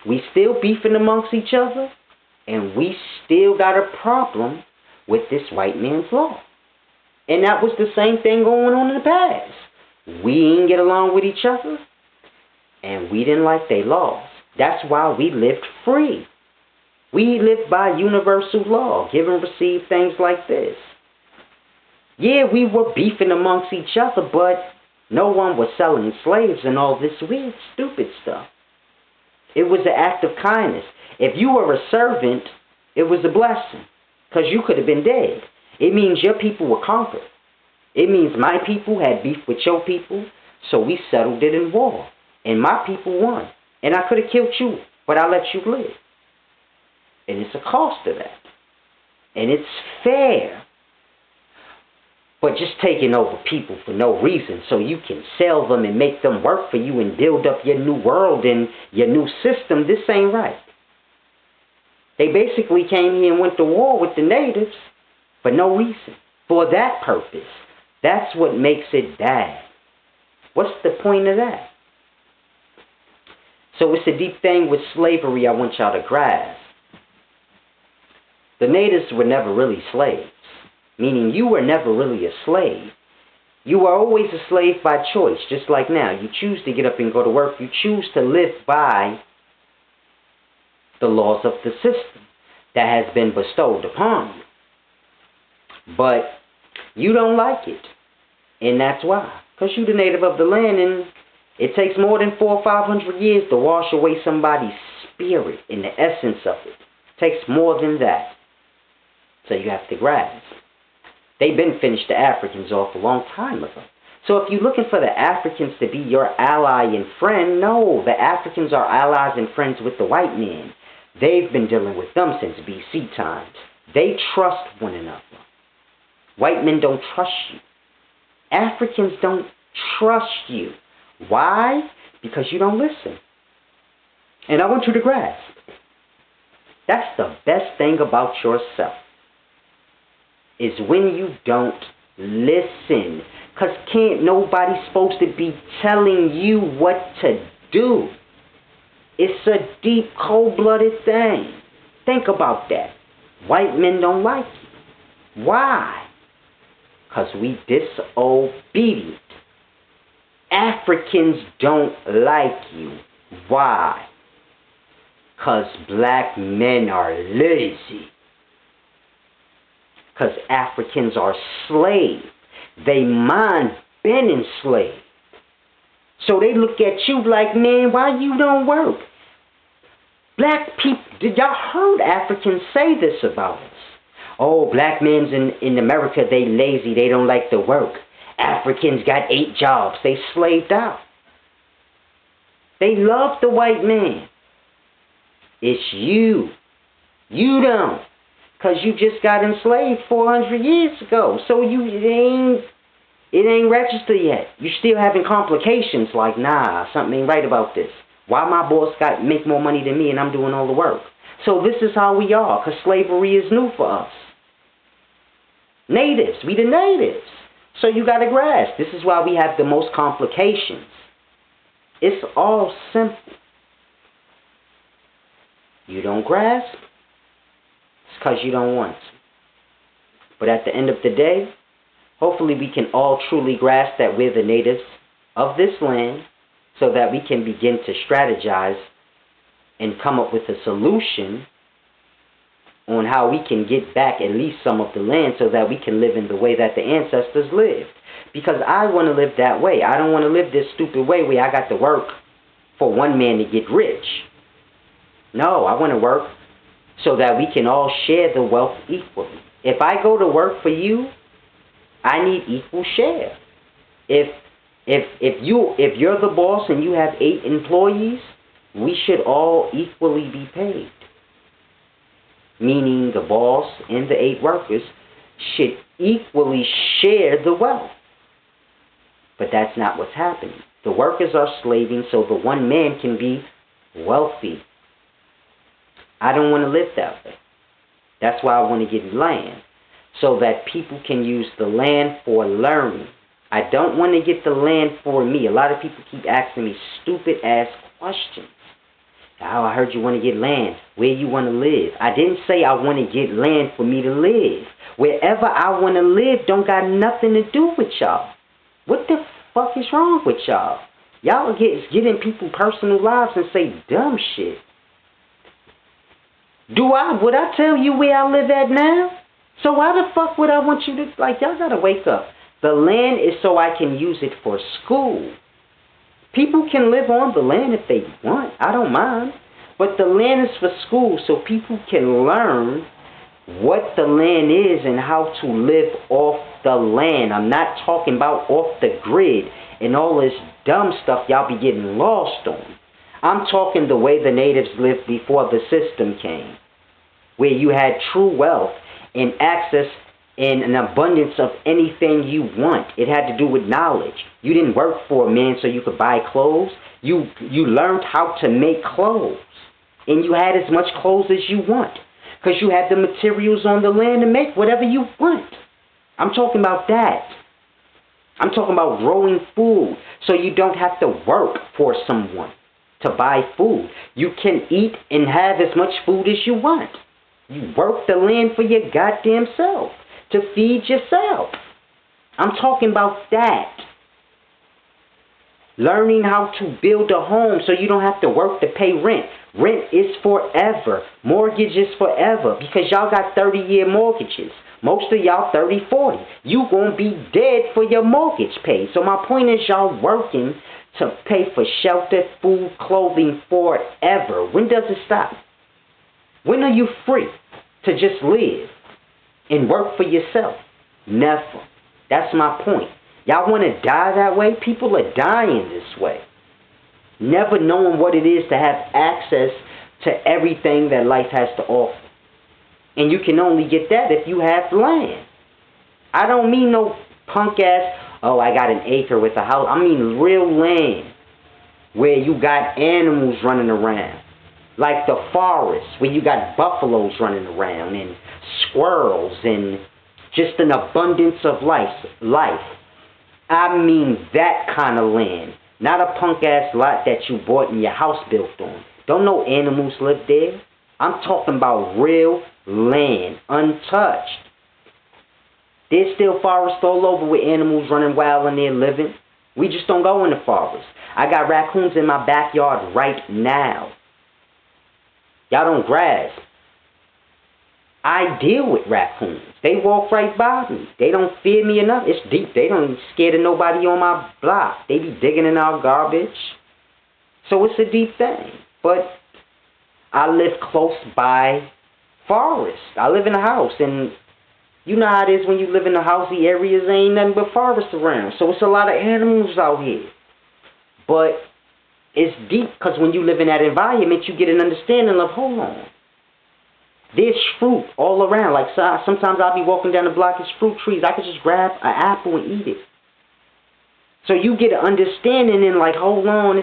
We still beefing amongst each other, and we still got a problem with this white man's law. And that was the same thing going on in the past. We didn't get along with each other, and we didn't like their laws. That's why we lived free. We lived by universal law, give and receive, things like this. Yeah, we were beefing amongst each other, but no one was selling slaves and all this weird, stupid stuff. It was an act of kindness. If you were a servant, it was a blessing, because you could have been dead. It means your people were conquered. It means my people had beef with your people, so we settled it in war. And my people won. And I could have killed you, but I let you live. And it's a cost to that. And it's fair. But just taking over people for no reason so you can sell them and make them work for you and build up your new world and your new system, this ain't right. They basically came here and went to war with the natives for no reason. For that purpose. That's what makes it bad. What's the point of that? So it's a deep thing with slavery I want y'all to grasp. The natives were never really slaves. Meaning you were never really a slave. You were always a slave by choice, just like now. You choose to get up and go to work. You choose to live by the laws of the system that has been bestowed upon you. But you don't like it. And that's why. Because you're the native of the land, and it takes more than 400 or 500 years to wash away somebody's spirit and the essence of it. It takes more than that. So you have to grasp. They've been finished the Africans off a long time ago. So if you're looking for the Africans to be your ally and friend, no, the Africans are allies and friends with the white men. They've been dealing with them since BC times. They trust one another. White men don't trust you. Africans don't trust you. Why? Because you don't listen. And I want you to grasp. That's the best thing about yourself. Is when you don't listen. Because can't nobody supposed to be telling you what to do. It's a deep, cold-blooded thing. Think about that. White men don't like you. Why? Because we disobedient. Africans don't like you. Why? Because black men are lazy. Because Africans are slaves. They mind been enslaved. So they look at you like, man, why you don't work? Black people, did y'all heard Africans say this about us? Oh, black men's in America, they lazy, they don't like to work. Africans got 8 jobs, they slaved out. They love the white man. It's you. You don't. Because you just got enslaved 400 years ago. So it ain't registered yet. You still having complications like, nah, something ain't right about this. Why my boss make more money than me and I'm doing all the work? So this is how we are, because slavery is new for us. Natives, we the natives. So you got to grasp. This is why we have the most complications. It's all simple. You don't grasp, it's because you don't want to. But at the end of the day, hopefully we can all truly grasp that we're the natives of this land so that we can begin to strategize and come up with a solution on how we can get back at least some of the land so that we can live in the way that the ancestors lived. Because I want to live that way. I don't want to live this stupid way where I got to work for one man to get rich. No, I want to work so that we can all share the wealth equally. If I go to work for you, I need equal share. If you're the boss and you have 8 employees, we should all equally be paid. Meaning the boss and the 8 workers should equally share the wealth. But that's not what's happening. The workers are slaving so the one man can be wealthy. I don't want to live that way. That's why I want to get land, so that people can use the land for learning. I don't want to get the land for me. A lot of people keep asking me stupid-ass questions. Oh, I heard you want to get land. Where you want to live? I didn't say I want to get land for me to live. Wherever I want to live don't got nothing to do with y'all. What the fuck is wrong with y'all? Y'all get in people's personal lives and say dumb shit. Would I tell you where I live at now? So why the fuck would I want you to, y'all gotta wake up. The land is so I can use it for school. People can live on the land if they want. I don't mind. But the land is for school so people can learn what the land is and how to live off the land. I'm not talking about off the grid and all this dumb stuff y'all be getting lost on. I'm talking the way the natives lived before the system came, where you had true wealth and access and an abundance of anything you want. It had to do with knowledge. You didn't work for a man so you could buy clothes. You learned how to make clothes. And you had as much clothes as you want, because you had the materials on the land to make whatever you want. I'm talking about that. I'm talking about growing food so you don't have to work for someone to buy food. You can eat and have as much food as you want. You work the land for your goddamn self, to feed yourself. I'm talking about that. Learning how to build a home so you don't have to work to pay rent. Rent is forever. Mortgage is forever, because y'all got 30-year mortgages. Most of y'all 30, 40. You gonna be dead for your mortgage paid. So my point is, y'all working to pay for shelter, food, clothing forever. When does it stop? When are you free to just live and work for yourself? Never. That's my point. Y'all want to die that way? People are dying this way. Never knowing what it is to have access to everything that life has to offer. And you can only get that if you have land. I don't mean no punk ass, oh, I got an acre with a house. I mean real land where you got animals running around. Like the forest, where you got buffaloes running around and squirrels and just an abundance of life. I mean that kind of land. Not a punk-ass lot that you bought and your house built on. Don't no animals live there. I'm talking about real land, untouched. There's still forests all over with animals running wild and they're living. We just don't go in the forest. I got raccoons in my backyard right now. Y'all don't grasp. I deal with raccoons. They walk right by me. They don't fear me enough. It's deep. They don't even scared of nobody on my block. They be digging in our garbage. So it's a deep thing. But I live close by forest. I live in a house, and you know how it is when you live in the housey areas, ain't nothing but forest around. So it's a lot of animals out here. But it's deep, because when you live in that environment, you get an understanding of, hold on, there's fruit all around. Like sometimes I'll be walking down the block, there's fruit trees. I could just grab an apple and eat it. So you get an understanding and like, hold on,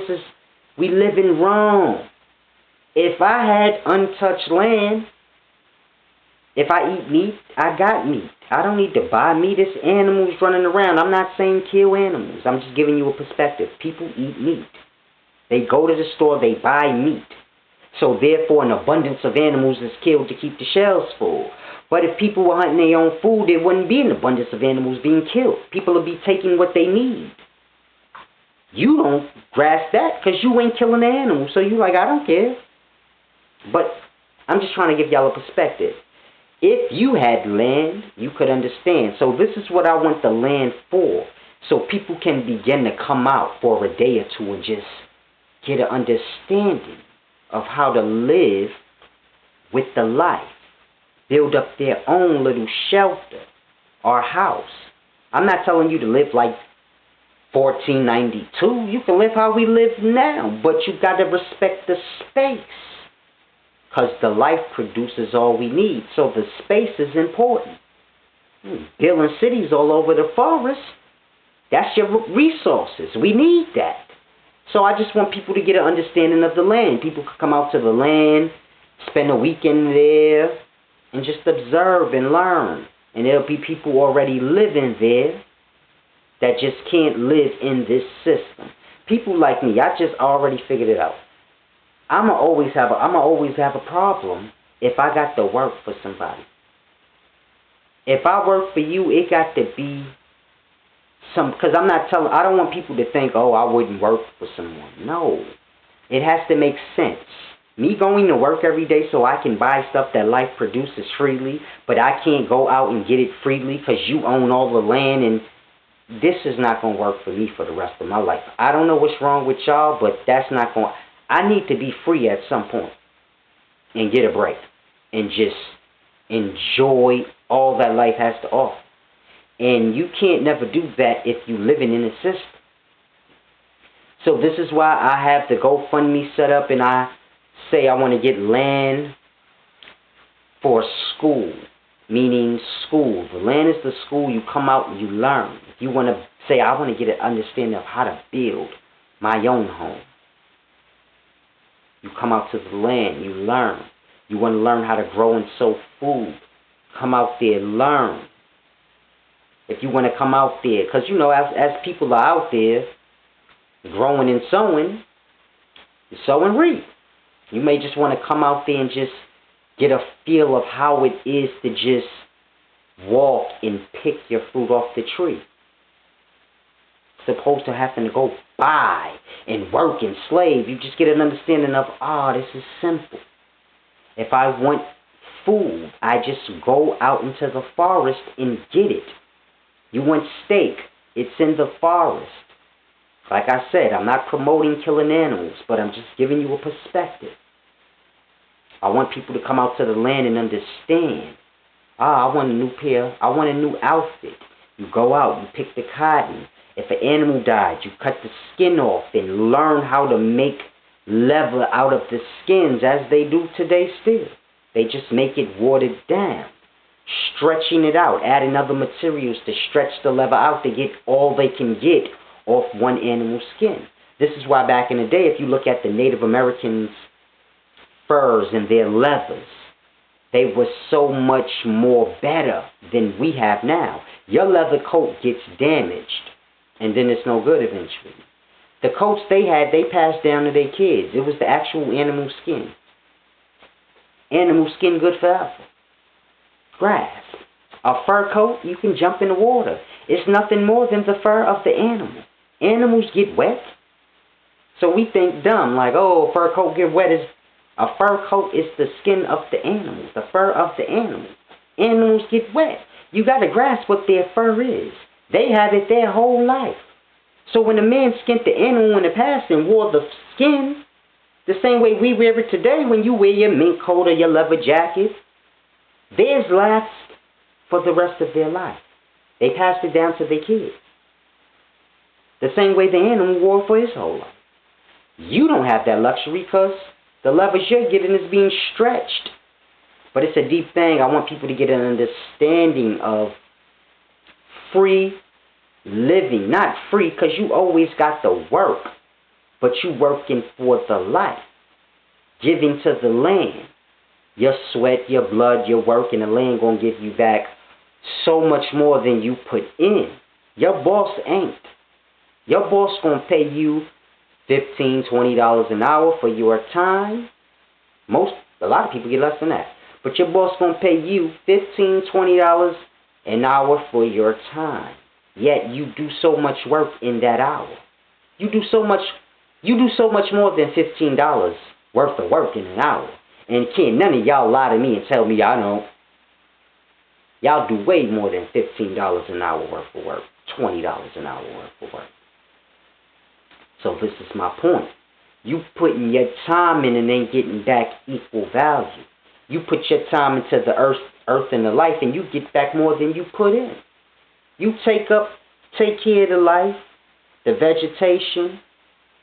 we living wrong. If I had untouched land, if I eat meat, I got meat. I don't need to buy meat. There's animals running around. I'm not saying kill animals. I'm just giving you a perspective. People eat meat. They go to the store, they buy meat. So therefore an abundance of animals is killed to keep the shelves full. But if people were hunting their own food, there wouldn't be an abundance of animals being killed. People would be taking what they need. You don't grasp that because you ain't killing the animals. So you like, I don't care. But I'm just trying to give y'all a perspective. If you had land, you could understand. So this is what I want the land for. So people can begin to come out for a day or two and just get an understanding of how to live with the life. Build up their own little shelter or house. I'm not telling you to live like 1492. You can live how we live now, but you got to respect the space. Because the life produces all we need, so the space is important. Building cities all over the forest. That's your resources. We need that. So I just want people to get an understanding of the land. People can come out to the land, spend a weekend there, and just observe and learn. And there'll be people already living there that just can't live in this system. People like me, I just already figured it out. I'ma always have a problem if I got to work for somebody. If I work for you, it got to be because I don't want people to think, oh, I wouldn't work for someone. No. It has to make sense. Me going to work every day so I can buy stuff that life produces freely, but I can't go out and get it freely because you own all the land, and this is not going to work for me for the rest of my life. I don't know what's wrong with y'all, but that's not going to... I need to be free at some point and get a break and just enjoy all that life has to offer. And you can't never do that if you're living in a system. So this is why I have the GoFundMe set up, and I say I want to get land for school, meaning school. The land is the school. You come out and you learn. If you want to say, I want to get an understanding of how to build my own home, you come out to the land, you learn. You want to learn how to grow and sow food. Come out there, learn. If you want to come out there, because you know, as people are out there growing and sowing, you sow and reap. You may just want to come out there and just get a feel of how it is to just walk and pick your fruit off the tree. As opposed to having to go buy and work and slave. You just get an understanding of, this is simple. If I want food, I just go out into the forest and get it. You want steak, it's in the forest. Like I said, I'm not promoting killing animals, but I'm just giving you a perspective. I want people to come out to the land and understand. I want a new pair, I want a new outfit. You go out, you pick the cotton. If an animal died, you cut the skin off and learn how to make leather out of the skins as they do today still. They just make it watered down, stretching it out, adding other materials to stretch the leather out to get all they can get off one animal's skin. This is why back in the day, if you look at the Native Americans' furs and their leathers, they were so much more better than we have now. Your leather coat gets damaged, and then it's no good eventually. The coats they had, they passed down to their kids. It was the actual animal skin. Animal skin good forever. Grass. A fur coat, you can jump in the water. It's nothing more than the fur of the animal. Animals get wet. So we think dumb, like, oh, a fur coat get wet. A fur coat is the skin of the animal, the fur of the animal. Animals get wet. You got to grasp what their fur is. They have it their whole life. So when a man skinned the animal in the past and wore the skin, the same way we wear it today when you wear your mink coat or your leather jacket, theirs lasts for the rest of their life. They passed it down to their kids. The same way the animal wore for his whole life. You don't have that luxury because the leather you're getting is being stretched. But it's a deep thing. I want people to get an understanding of free living. Not free because you always got to work, but you working for the life. Giving to the land. Your sweat, your blood, your work, and the land going to give you back so much more than you put in. Your boss ain't. Your boss going to pay you $15, $20 an hour for your time. A lot of people get less than that. But your boss going to pay you $15, $20 an hour for your time. Yet you do so much work in that hour. You do so much more than $15 worth of work in an hour. And can't none of y'all lie to me and tell me y'all don't. Y'all do way more than $15 an hour worth of work. $20 an hour worth of work. So this is my point. You putting your time in and ain't getting back equal value. You put your time into the earth and the life, and you get back more than you put in. You take care of the life, the vegetation.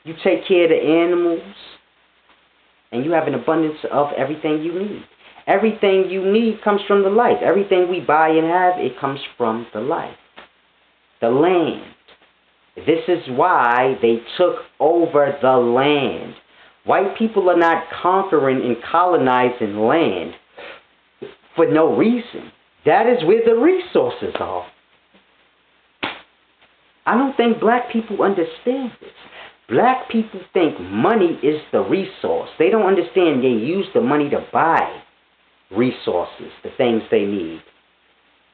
You take care of the animals. And you have an abundance of everything you need. Everything you need comes from the life. Everything we buy and have, it comes from the life. The land. This is why they took over the land. White people are not conquering and colonizing land for no reason. That is where the resources are. I don't think black people understand this. Black people think money is the resource. They don't understand they use the money to buy resources, the things they need.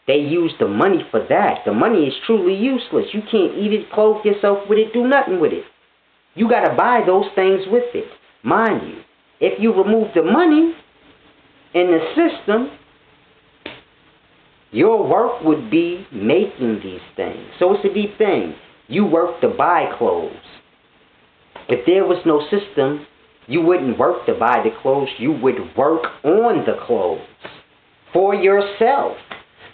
They use the money for that. The money is truly useless. You can't eat it, clothe yourself with it, do nothing with it. You got to buy those things with it. Mind you, if you remove the money in the system, your work would be making these things. So it's a deep thing. You work to buy clothes. If there was no system, you wouldn't work to buy the clothes. You would work on the clothes for yourself.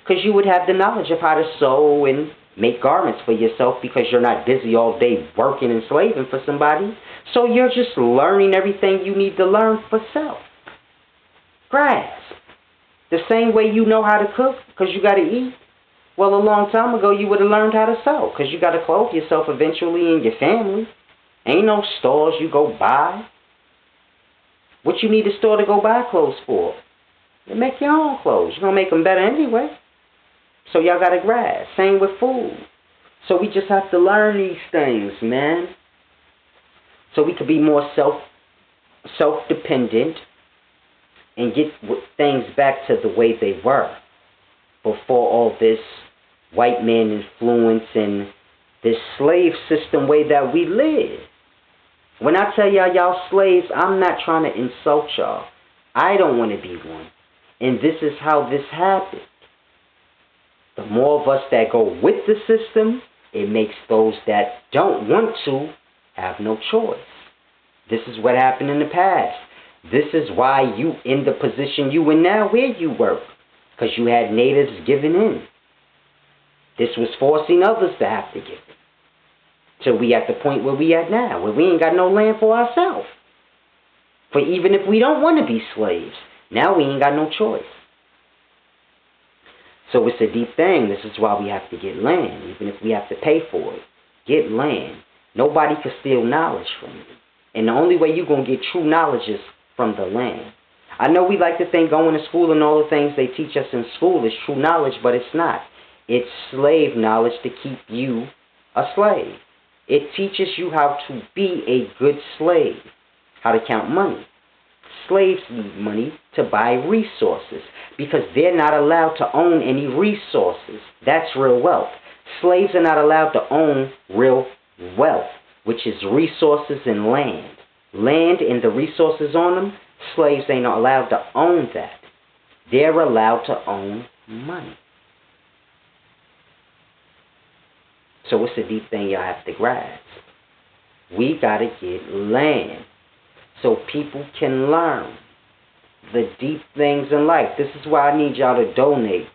Because you would have the knowledge of how to sew and make garments for yourself because you're not busy all day working and slaving for somebody. So you're just learning everything you need to learn for self. Grasp. The same way you know how to cook because you got to eat. Well, a long time ago you would have learned how to sew because you got to clothe yourself eventually and your family. Ain't no stores you go buy. What you need a store to go buy clothes for? You make your own clothes. You're going to make them better anyway. So y'all got to grasp. Same with food. So we just have to learn these things, man. So we could be more self-dependent and get things back to the way they were before all this white man influence and this slave system way that we live. When I tell y'all slaves, I'm not trying to insult y'all. I don't want to be one. And this is how this happened. The more of us that go with the system, it makes those that don't want to have no choice. This is what happened in the past. This is why you in the position you in now where you work. Because you had natives giving in. This was forcing others to have to give in. So we at the point where we at now, where we ain't got no land for ourselves. For even if we don't want to be slaves, now we ain't got no choice. So it's a deep thing. This is why we have to get land, even if we have to pay for it. Get land. Nobody can steal knowledge from you. And the only way you're going to get true knowledge is from the land. I know we like to think going to school and all the things they teach us in school is true knowledge, but it's not. It's slave knowledge to keep you a slave. It teaches you how to be a good slave, how to count money. Slaves need money to buy resources because they're not allowed to own any resources. That's real wealth. Slaves are not allowed to own real wealth, which is resources and land. Land and the resources on them, slaves ain't allowed to own that. They're allowed to own money. So it's a deep thing y'all have to grasp. We got to get land so people can learn the deep things in life. This is why I need y'all to donate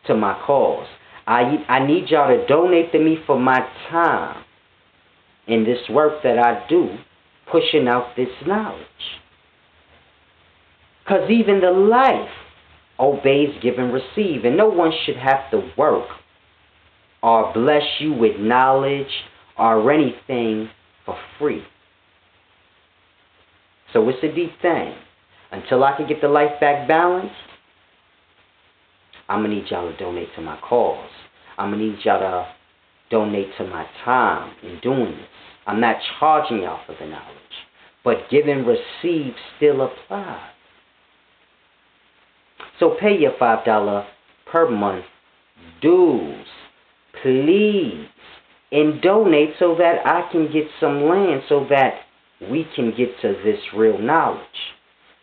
to my cause. I need y'all to donate to me for my time in this work that I do, pushing out this knowledge. Because even the life obeys, give, and receive. And no one should have to work or bless you with knowledge or anything for free. So it's a deep thing. Until I can get the life back balanced, I'm going to need y'all to donate to my cause. I'm going to need y'all to donate to my time in doing this. I'm not charging y'all for the knowledge, but give and receive still applies. So pay your $5 per month dues, please, and donate so that I can get some land so that we can get to this real knowledge.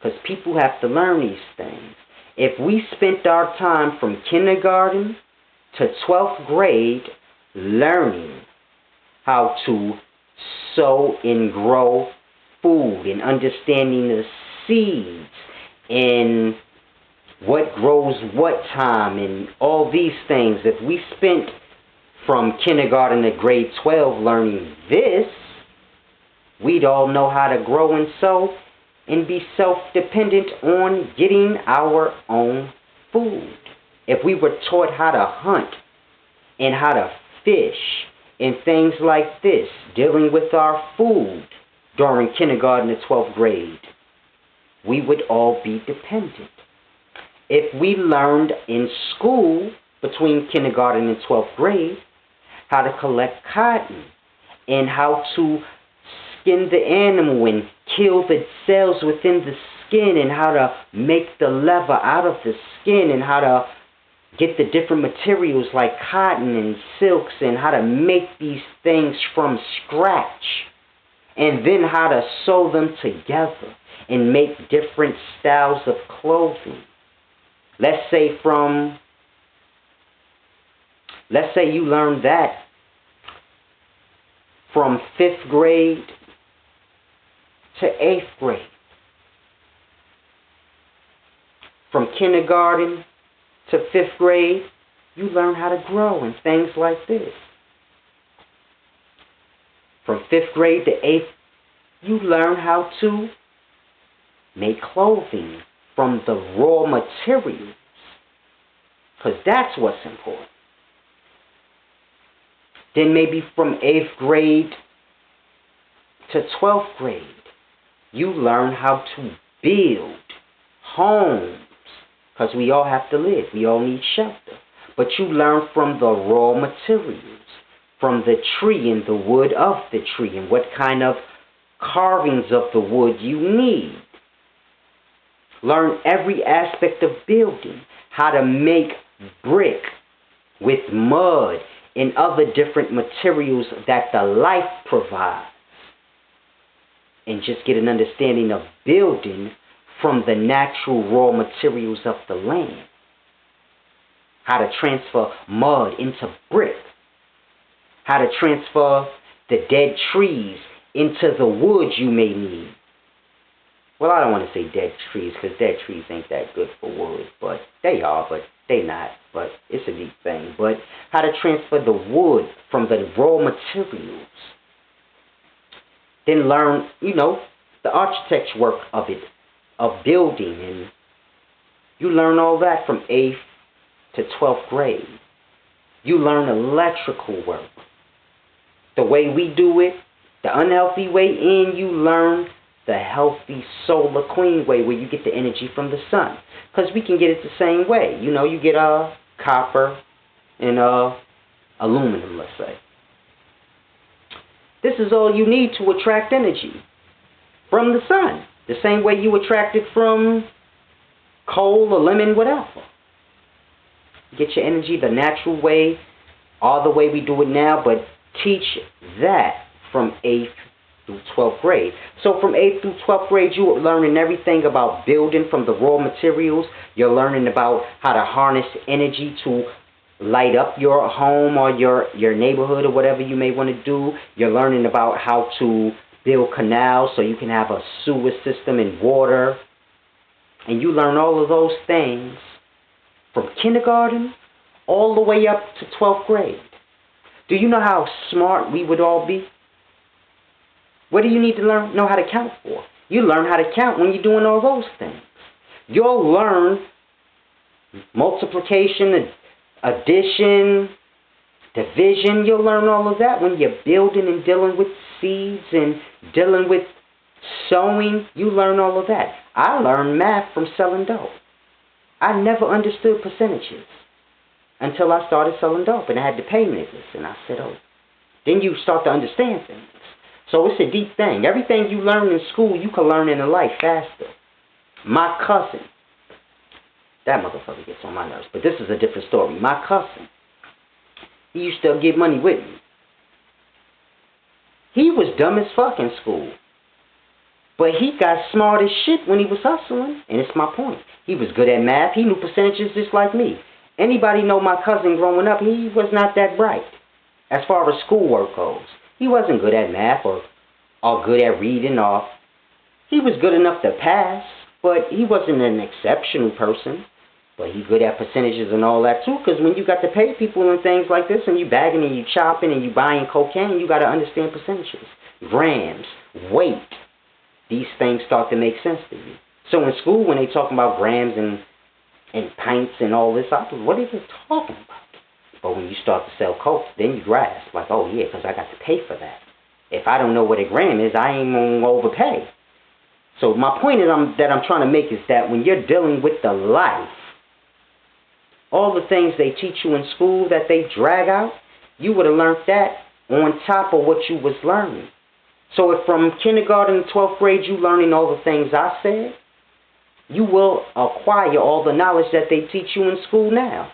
Because people have to learn these things. If we spent our time from kindergarten to 12th grade learning how to sow and grow food and understanding the seeds and what grows what time and all these things, if we spent from kindergarten to grade 12 learning this, we'd all know how to grow and sow and be self-dependent on getting our own food. If we were taught how to hunt and how to fish and things like this, dealing with our food during kindergarten to 12th grade, we would all be dependent. If we learned in school between kindergarten and 12th grade how to collect cotton and how to skin the animal and kill the cells within the skin and how to make the leather out of the skin and how to get the different materials like cotton and silks and how to make these things from scratch and then how to sew them together and make different styles of clothing. Let's say you learned that from 5th grade to 8th grade. From kindergarten to 5th grade, you learn how to grow and things like this. From 5th grade to 8th, you learn how to make clothing from the raw materials, because that's what's important. Then maybe from 8th grade to 12th grade, you learn how to build homes, because we all have to live. We all need shelter. But you learn from the raw materials, from the tree and the wood of the tree, and what kind of carvings of the wood you need. Learn every aspect of building, how to make brick with mud and other different materials that the life provides. And just get an understanding of building from the natural raw materials of the land. How to transfer mud into brick. How to transfer the dead trees into the wood you may need. Well, I don't want to say dead trees, because dead trees ain't that good for wood. But they are, but they not. But it's a deep thing. But how to transfer the wood from the raw materials. Then learn, the architect's work of it, of building. And you learn all that from 8th to 12th grade. You learn electrical work. The way we do it, the unhealthy way, and you learn the healthy solar clean way where you get the energy from the sun. Because we can get it the same way. You get copper and aluminum, let's say. This is all you need to attract energy from the sun. The same way you attract it from coal or lemon, whatever. Get your energy the natural way, all the way we do it now, but teach that from 8th through 12th grade. So from 8th through 12th grade, you are learning everything about building from the raw materials. You're learning about how to harness energy to light up your home or your neighborhood or whatever you may want to do. You're learning about how to build canals so you can have a sewer system and water. And you learn all of those things from kindergarten all the way up to 12th grade. Do you know how smart we would all be? What do you need to know how to count for? You learn how to count when you're doing all those things. You'll learn multiplication, addition, division. You'll learn all of that when you're building and dealing with seeds and dealing with sowing. You learn all of that. I learned math from selling dope. I never understood percentages until I started selling dope and I had to pay niggas. And I said, oh. Then you start to understand things. So it's a deep thing. Everything you learn in school, you can learn in life faster. My cousin, that motherfucker gets on my nerves, but this is a different story. My cousin, he used to get money with me. He was dumb as fuck in school. But he got smart as shit when he was hustling. And it's my point. He was good at math. He knew percentages just like me. Anybody know my cousin growing up, he was not that bright as far as schoolwork goes. He wasn't good at math or good at reading. He was good enough to pass, but he wasn't an exceptional person. But he's good at percentages and all that too, because when you got to pay people and things like this, and you bagging and you chopping and you buying cocaine, you got to understand percentages, grams, weight. these things start to make sense to you. So in school, when they talking about grams and pints and all this, I was, what are they talking about? But when you start to sell coke, then you grasp, like, oh yeah, because I got to pay for that. If I don't know what a gram is, I ain't going to overpay. So my point that I'm trying to make is that when you're dealing with the life, all the things they teach you in school that they drag out, you would have learned that on top of what you was learning. So if from kindergarten to 12th grade you learning all the things I said, you will acquire all the knowledge that they teach you in school now.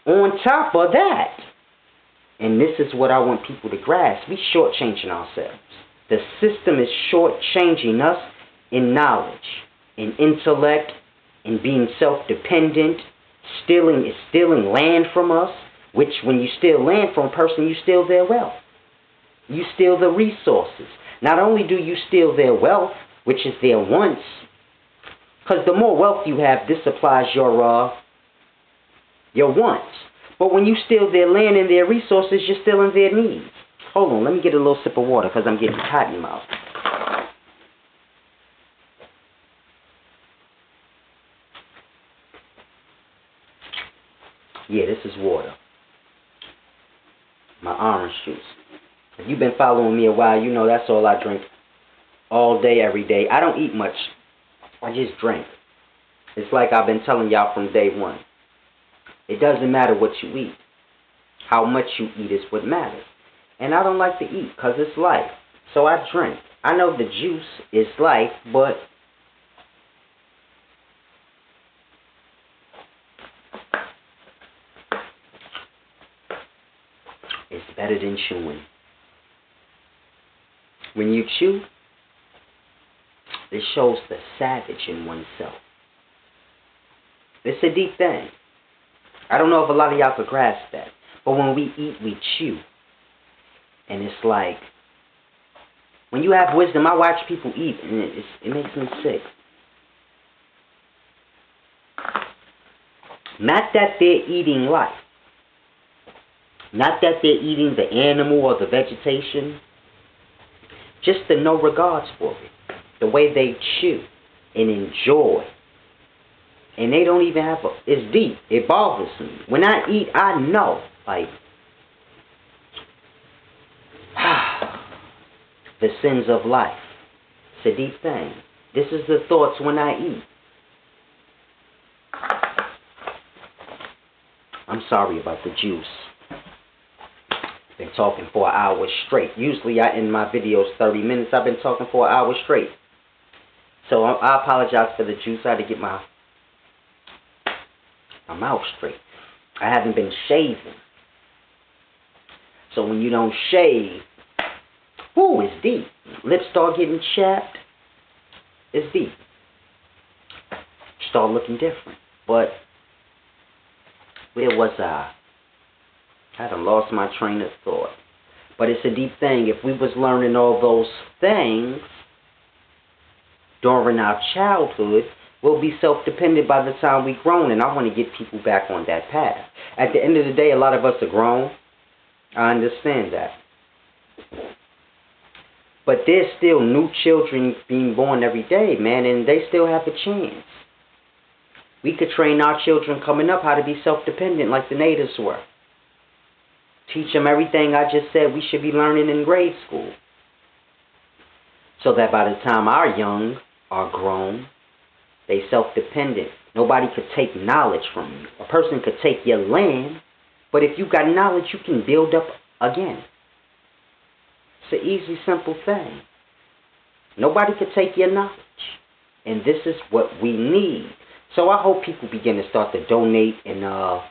On top of that, and this is what I want people to grasp, we shortchanging ourselves. The system is shortchanging us in knowledge, in intellect, in being self-dependent. Stealing land from us, which when you steal land from a person, you steal their wealth. You steal the resources. Not only do you steal their wealth, which is their wants, because the more wealth you have, this supplies your wants. But when you steal their land and their resources, you're stealing their needs. Hold on, let me get a little sip of water because I'm getting hot in my mouth. Yeah, this is water. My orange juice. If you've been following me a while, you know that's all I drink all day, every day. I don't eat much. I just drink. It's like I've been telling y'all from day one. It doesn't matter what you eat. How much you eat is what matters. And I don't like to eat because it's life. So I drink. I know the juice is life, but it's better than chewing. When you chew, it shows the savage in oneself. It's a deep thing. I don't know if a lot of y'all could grasp that. But when we eat, we chew. And it's like, when you have wisdom, I watch people eat, and it makes me sick. Not that they're eating life. Not that they're eating the animal or the vegetation. Just the no regards for it. The way they chew and enjoy. And they don't even have it's deep. It bothers me. When I eat, I know. Like, the sins of life. It's a deep thing. This is the thoughts when I eat. I'm sorry about the juice. Been talking for an hour straight. Usually I end my videos 30 minutes. I've been talking for an hour straight. So I apologize for the juice. I had to get my mouth straight. I haven't been shaving. So when you don't shave, whoo, it's deep. Lips start getting chapped. It's deep. Start looking different. But where was I? I done lost my train of thought. But it's a deep thing. If we was learning all those things during our childhood, we'll be self-dependent by the time we're grown. And I want to get people back on that path. At the end of the day, a lot of us are grown. I understand that. But there's still new children being born every day, man, and they still have a chance. We could train our children coming up how to be self-dependent like the natives were. Teach them everything I just said we should be learning in grade school. So that by the time our young are grown, they self-dependent. Nobody could take knowledge from you. A person could take your land, but if you got knowledge, you can build up again. It's an easy, simple thing. Nobody could take your knowledge. And this is what we need. So I hope people begin to start to donate and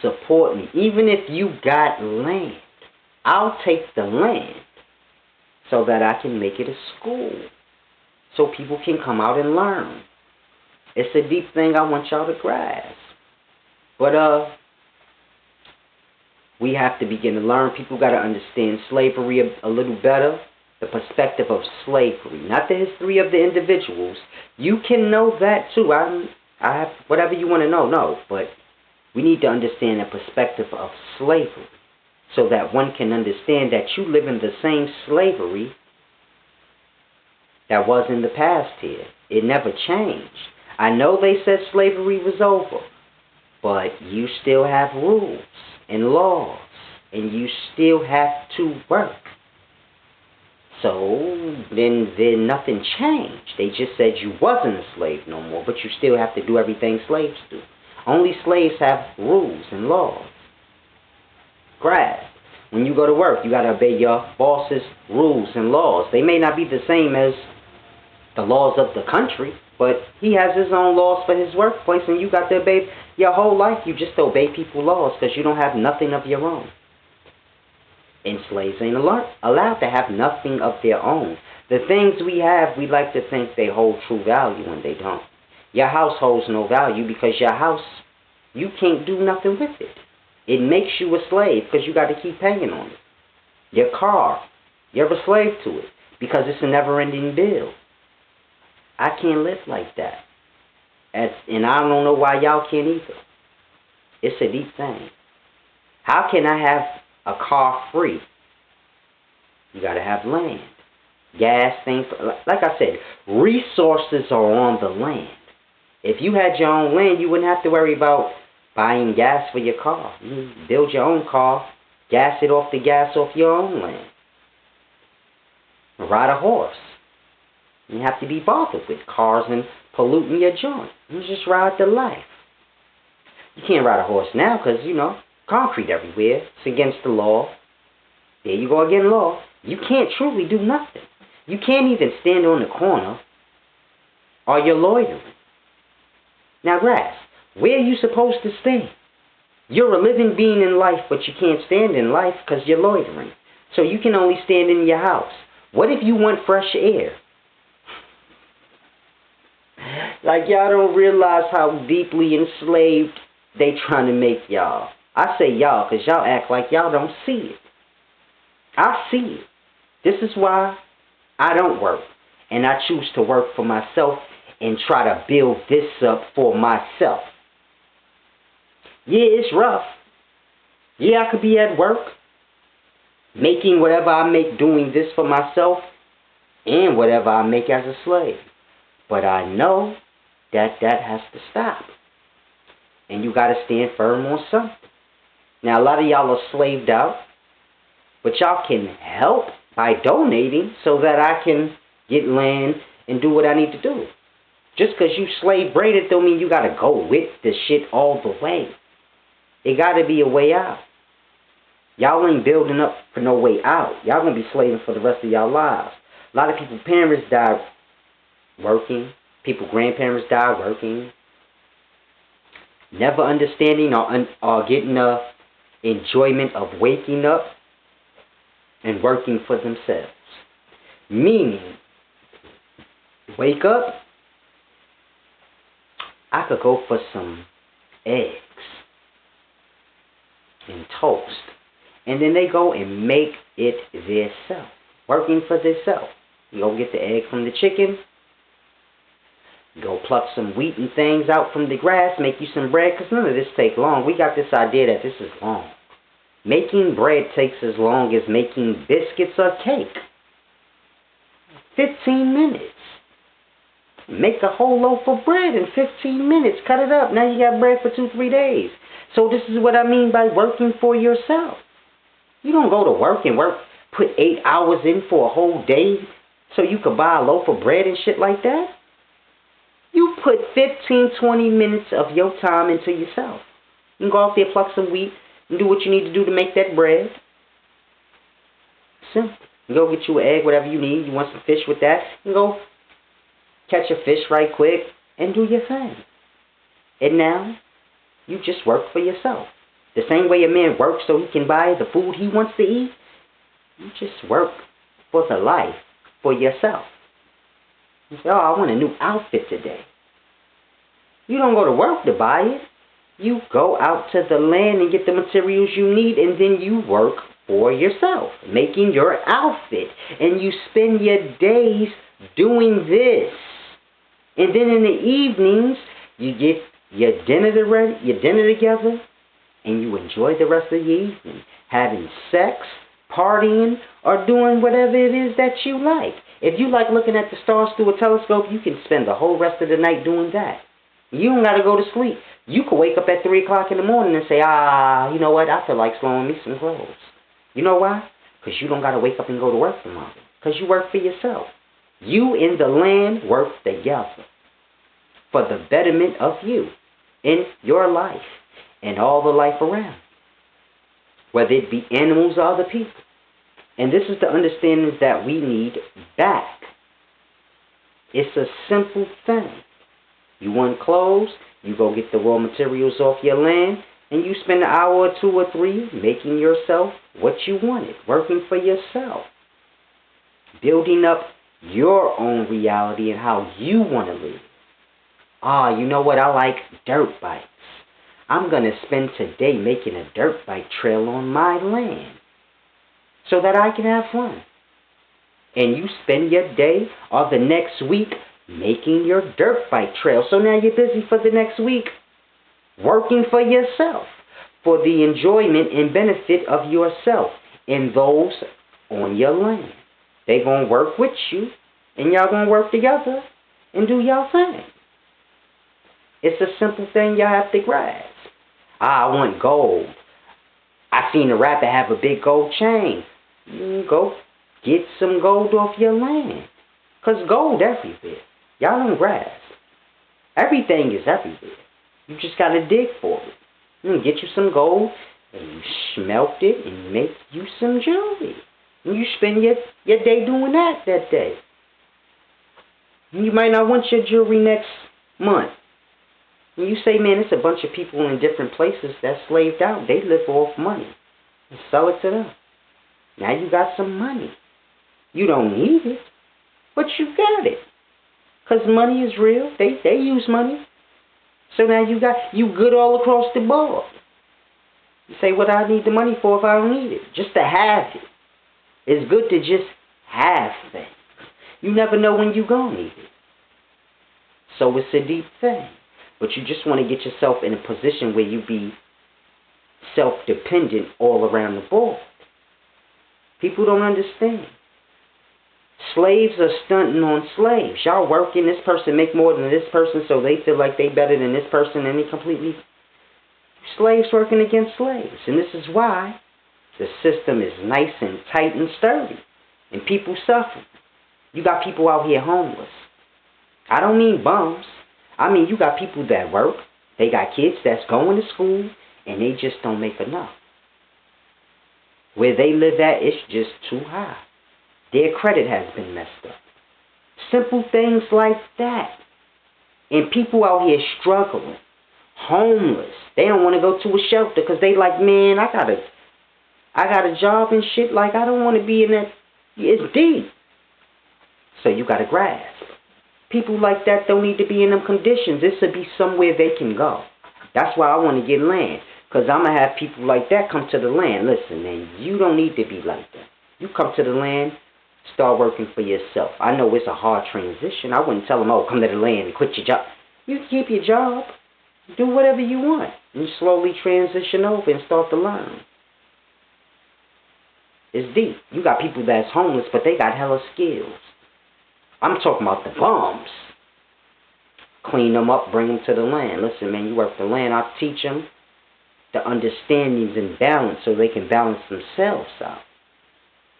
support me. Even if you got land, I'll take the land so that I can make it a school. So people can come out and learn. It's a deep thing I want y'all to grasp. But we have to begin to learn. People got to understand slavery a little better. The perspective of slavery, not the history of the individuals. You can know that too. I have whatever you want to know. No, but we need to understand the perspective of slavery, so that one can understand that you live in the same slavery That was in the past here. It never changed. I know they said slavery was over, but you still have rules and laws, and you still have to work. So then nothing changed. They just said you wasn't a slave no more, but you still have to do everything slaves do. Only slaves have rules and laws. Grasp. When you go to work, you got to obey your boss's rules and laws. They may not be the same as the laws of the country, but he has his own laws for his workplace, and you got to obey your whole life. You just obey people's laws because you don't have nothing of your own. And slaves ain't allowed to have nothing of their own. The things we have, we like to think they hold true value, and they don't. Your house holds no value because your house, you can't do nothing with it. It makes you a slave because you got to keep paying on it. Your car, you're a slave to it because it's a never-ending bill. I can't live like that. And I don't know why y'all can't either. It's a deep thing. How can I have a car free? You got to have land. Gas, things. Like I said, resources are on the land. If you had your own land, you wouldn't have to worry about buying gas for your car. You build your own car, gas it off the gas off your own land. Ride a horse. You have to be bothered with cars and polluting your joint. You just ride the life. You can't ride a horse now because, concrete everywhere. It's against the law. There you go again, law. You can't truly do nothing. You can't even stand on the corner or you're loitering. Now, grasp. Where are you supposed to stand? You're a living being in life, but you can't stand in life because you're loitering. So you can only stand in your house. What if you want fresh air? Like, y'all don't realize how deeply enslaved they trying to make y'all. I say y'all because y'all act like y'all don't see it. I see it. This is why I don't work. And I choose to work for myself and try to build this up for myself. Yeah, it's rough. Yeah, I could be at work, making whatever I make doing this for myself and whatever I make as a slave. But I know that has to stop. And you got to stand firm on something. Now, a lot of y'all are slaved out, but y'all can help by donating so that I can get land and do what I need to do. Just because you slave braided don't mean you got to go with the shit all the way. It got to be a way out. Y'all ain't building up for no way out. Y'all going to be slaving for the rest of y'all lives. A lot of people's parents die working. People's grandparents die working. Never understanding or getting the enjoyment of waking up and working for themselves. Meaning, wake up, I could go for some eggs and toast. And then they go and make it theirself. Working for theirself. You go get the egg from the chicken. Go pluck some wheat and things out from the grass. Make you some bread. Because none of this takes long. We got this idea that this is long. Making bread takes as long as making biscuits or cake. 15 minutes. Make a whole loaf of bread in 15 minutes. Cut it up. Now you got bread for 2-3 days. So this is what I mean by working for yourself. You don't go to work and put 8 hours in for a whole day so you could buy a loaf of bread and shit like that. You put 15-20 minutes of your time into yourself. You can go out there, pluck some wheat, and do what you need to do to make that bread. Simple. You go get you an egg, whatever you need. You want some fish with that, you go catch a fish right quick and do your thing. And now, you just work for yourself. The same way a man works so he can buy the food he wants to eat, you just work for the life, for yourself. You say, oh, I want a new outfit today. You don't go to work to buy it. You go out to the land and get the materials you need, and then you work for yourself, making your outfit. And you spend your days doing this. And then in the evenings, you get your dinner together, and you enjoy the rest of your evening, having sex, partying, or doing whatever it is that you like. If you like looking at the stars through a telescope, you can spend the whole rest of the night doing that. You don't got to go to sleep. You could wake up at 3 o'clock in the morning and say, you know what, I feel like slowing me some clothes. You know why? Because you don't got to wake up and go to work tomorrow. Because you work for yourself. You and the land work together for the betterment of you in your life and all the life around, whether it be animals or other people. And this is the understanding that we need back. It's a simple thing. You want clothes, you go get the raw materials off your land, and you spend an hour or 2 or 3 making yourself what you wanted, working for yourself, building up your own reality and how you want to live. You know what? I like dirt bikes. I'm going to spend today making a dirt bike trail on my land so that I can have fun. And you spend your day or the next week making your dirt bike trail. So now you're busy for the next week working for yourself, for the enjoyment and benefit of yourself and those on your land. They're going to work with you, and y'all going to work together and do y'all thing. It's a simple thing y'all have to grasp. I want gold. I seen a rapper have a big gold chain. Go get some gold off your land. Because gold everywhere. Y'all don't grasp. Everything is everywhere. You just got to dig for it. You get you some gold, and you smelt it, and make you some jewelry. And you spend your day doing that day. You might not want your jewelry next month. And you say, man, it's a bunch of people in different places that's slaved out. They live off money. And sell it to them. Now you got some money. You don't need it, but you got it. Because money is real. They use money. So now you good all across the board. You say, what do I need the money for if I don't need it? Just to have it. It's good to just have things. You never know when you're going to need it. So it's a deep thing. But you just want to get yourself in a position where you be self-dependent all around the board. People don't understand. Slaves are stunting on slaves. Y'all working, this person make more than this person, so they feel like they better than this person, and they completely slaves working against slaves. And this is why the system is nice and tight and sturdy, and people suffer. You got people out here homeless. I don't mean bums. I mean you got people that work. They got kids that's going to school, and they just don't make enough. Where they live at, it's just too high. Their credit has been messed up. Simple things like that. And people out here struggling, homeless. They don't want to go to a shelter because they like, man, I got a job and shit. Like, I don't want to be in that. It's deep. So you got to grasp. People like that don't need to be in them conditions. This would be somewhere they can go. That's why I want to get land. Because I'm going to have people like that come to the land. Listen, man, you don't need to be like that. You come to the land, start working for yourself. I know it's a hard transition. I wouldn't tell them, oh, come to the land and quit your job. You keep your job. Do whatever you want. And slowly transition over and start to learn. It's deep. You got people that's homeless, but they got hella skills. I'm talking about the bums. Clean them up, bring them to the land. Listen, man, you work the land. I'll teach them the understandings and balance so they can balance themselves out.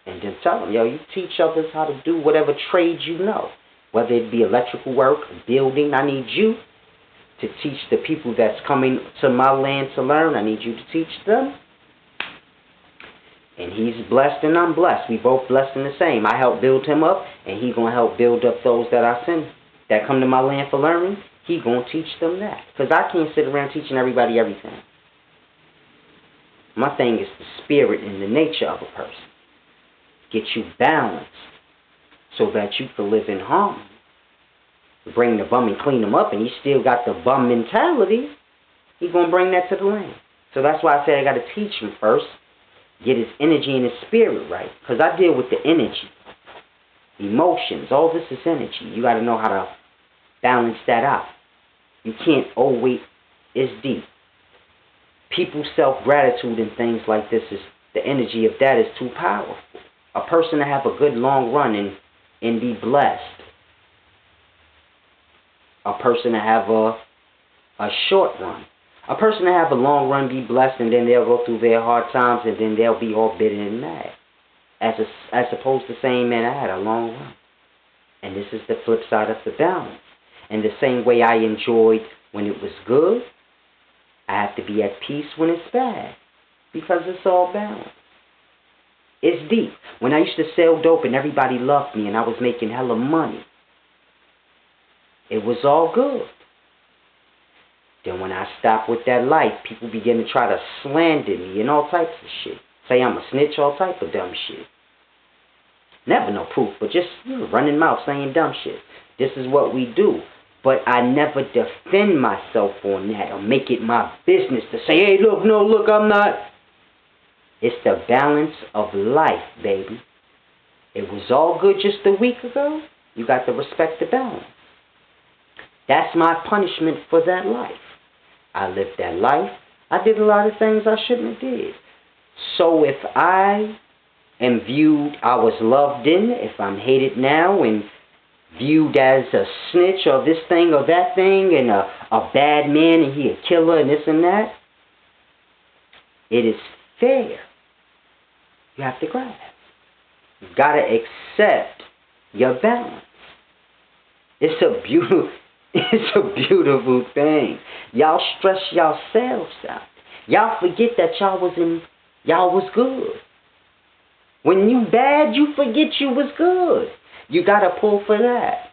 And then tell them, yo, you teach others how to do whatever trade you know. Whether it be electrical work, building, I need you to teach the people that's coming to my land to learn. I need you to teach them. And he's blessed and I'm blessed. We both blessed in the same. I help build him up, and he going to help build up those that I send that come to my land for learning. He going to teach them that. Because I can't sit around teaching everybody everything. My thing is the spirit and the nature of a person. Get you balanced so that you can live in harmony. Bring the bum and clean him up, and he still got the bum mentality. He going to bring that to the land. So that's why I say I got to teach him first. Get his energy and his spirit right. Because I deal with the energy. Emotions. All this is energy. You got to know how to balance that out. You can't always. It's deep. People's self-gratitude and things like this, is the energy of that is too powerful. A person to have a good long run and and be blessed. A person to have a short run. A person to have a long run, be blessed, and then they'll go through their hard times, and then they'll be all bitter and mad. As opposed to saying, man, I had a long run. And this is the flip side of the balance. And the same way I enjoyed when it was good, I have to be at peace when it's bad. Because it's all balanced. It's deep. When I used to sell dope and everybody loved me and I was making hella money, it was all good. Then when I stopped with that life, people began to try to slander me and all types of shit. Say I'm a snitch, all type of dumb shit. Never no proof, but just running mouth saying dumb shit. This is what we do. But I never defend myself on that or make it my business to say, hey, look, I'm not. It's the balance of life, baby. It was all good just a week ago. You got to respect the balance. That's my punishment for that life. I lived that life. I did a lot of things I shouldn't have did. So if I am viewed, I was loved in, if I'm hated now and viewed as a snitch or this thing or that thing and a bad man and he a killer and this and that, it is fair. You have to grasp. You've got to accept your balance. It's a beautiful thing. Y'all stress yourselves out. Y'all forget that y'all was good. When you bad, you forget you was good. You got to pull for that.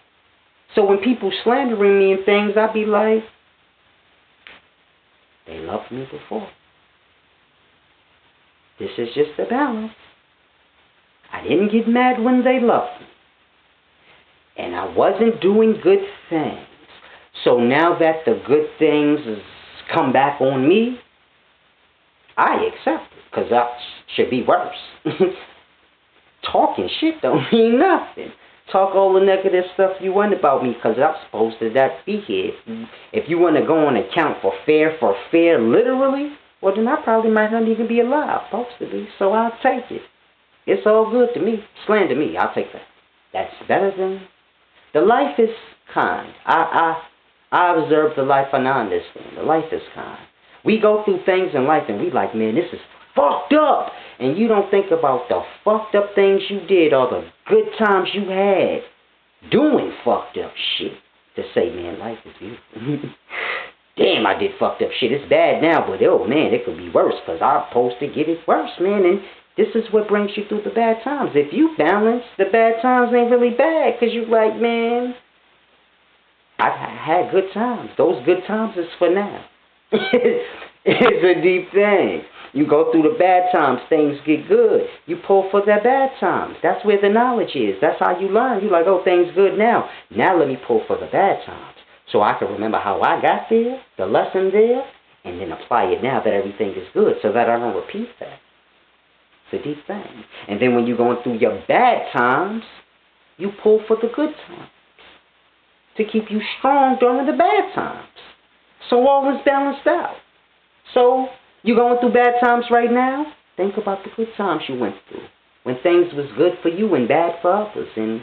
So when people slandering me and things, I be like, they loved me before. This is just the balance. I didn't get mad when they loved me. And I wasn't doing good things. So now that the good things has come back on me, I accept it. Because that should be worse. Talking shit don't mean nothing. Talk all the negative stuff you want about me because I'm supposed to not be here. If you want to go on account for fair, literally, well then I probably might not even be alive, supposed to be, so I'll take it. It's all good to me. Slander me, I'll take that. That's better than... The life is kind. I observe the life and I understand. The life is kind. We go through things in life and we like, man, this is fucked up. And you don't think about the fucked up things you did or the good times you had doing fucked up shit. To say, man, life is beautiful. Damn, I did fucked up shit. It's bad now, but oh man, it could be worse because I'm supposed to get it worse, man. And this is what brings you through the bad times. If you balance, the bad times ain't really bad because you like, man, I had good times. Those good times is for now. It's a deep thing. You go through the bad times, things get good. You pull for the bad times. That's where the knowledge is. That's how you learn. You like, oh, things good now. Now let me pull for the bad times. So I can remember how I got there, the lesson there, and then apply it now that everything is good so that I don't repeat that. It's a deep thing. And then when you're going through your bad times, you pull for the good times to keep you strong during the bad times. So all is balanced out. So you're going through bad times right now? Think about the good times you went through. When things was good for you and bad for others. And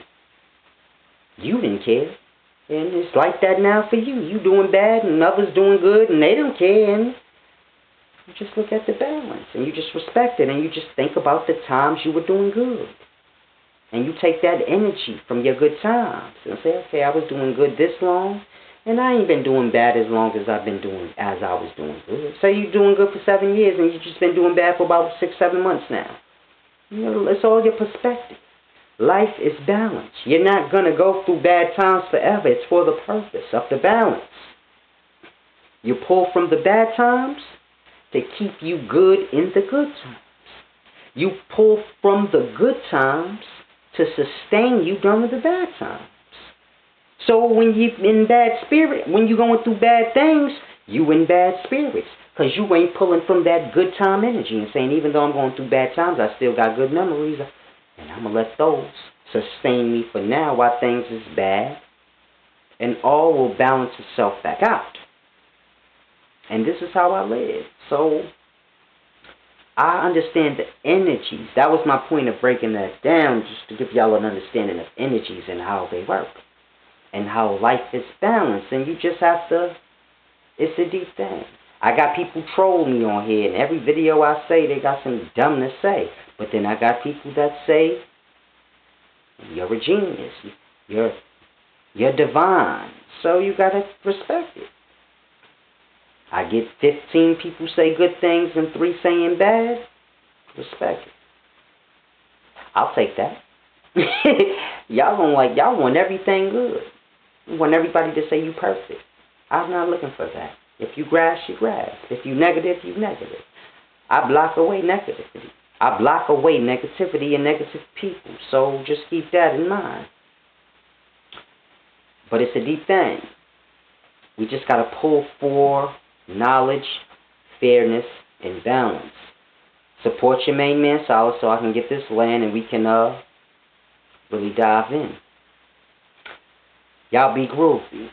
you didn't care. And it's like that now for you. You doing bad and others doing good and they don't care. And you just look at the balance. And you just respect it. And you just think about the times you were doing good. And you take that energy from your good times. And say, okay, I was doing good this long. And I ain't been doing bad as long as I was doing good. Say you're doing good for 7 years and you've just been doing bad for about 6-7 months now. You know, it's all your perspective. Life is balance. You're not going to go through bad times forever. It's for the purpose of the balance. You pull from the bad times to keep you good in the good times. You pull from the good times to sustain you during the bad times. So when you're in bad spirit, when you're going through bad things, you in bad spirits. Because you ain't pulling from that good time energy and saying, even though I'm going through bad times, I still got good memories. And I'm going to let those sustain me for now while things is bad. And all will balance itself back out. And this is how I live. So I understand the energies. That was my point of breaking that down, just to give y'all an understanding of energies and how they work. And how life is balanced. And you just have to, it's a deep thing. I got people troll me on here, and every video I say, they got something dumb to say. But then I got people that say, you're a genius. You're divine. So you gotta respect it. I get 15 people say good things and 3 saying bad. Respect it. I'll take that. Y'all want everything good. You want everybody to say you perfect. I'm not looking for that. If you grasp, you grasp. If you negative, you negative. I block away negativity. I block away negativity and negative people. So just keep that in mind. But it's a deep thing. We just got to pull for knowledge, fairness, and balance. Support your main man solid so I can get this land and we can really dive in. Y'all be groovy.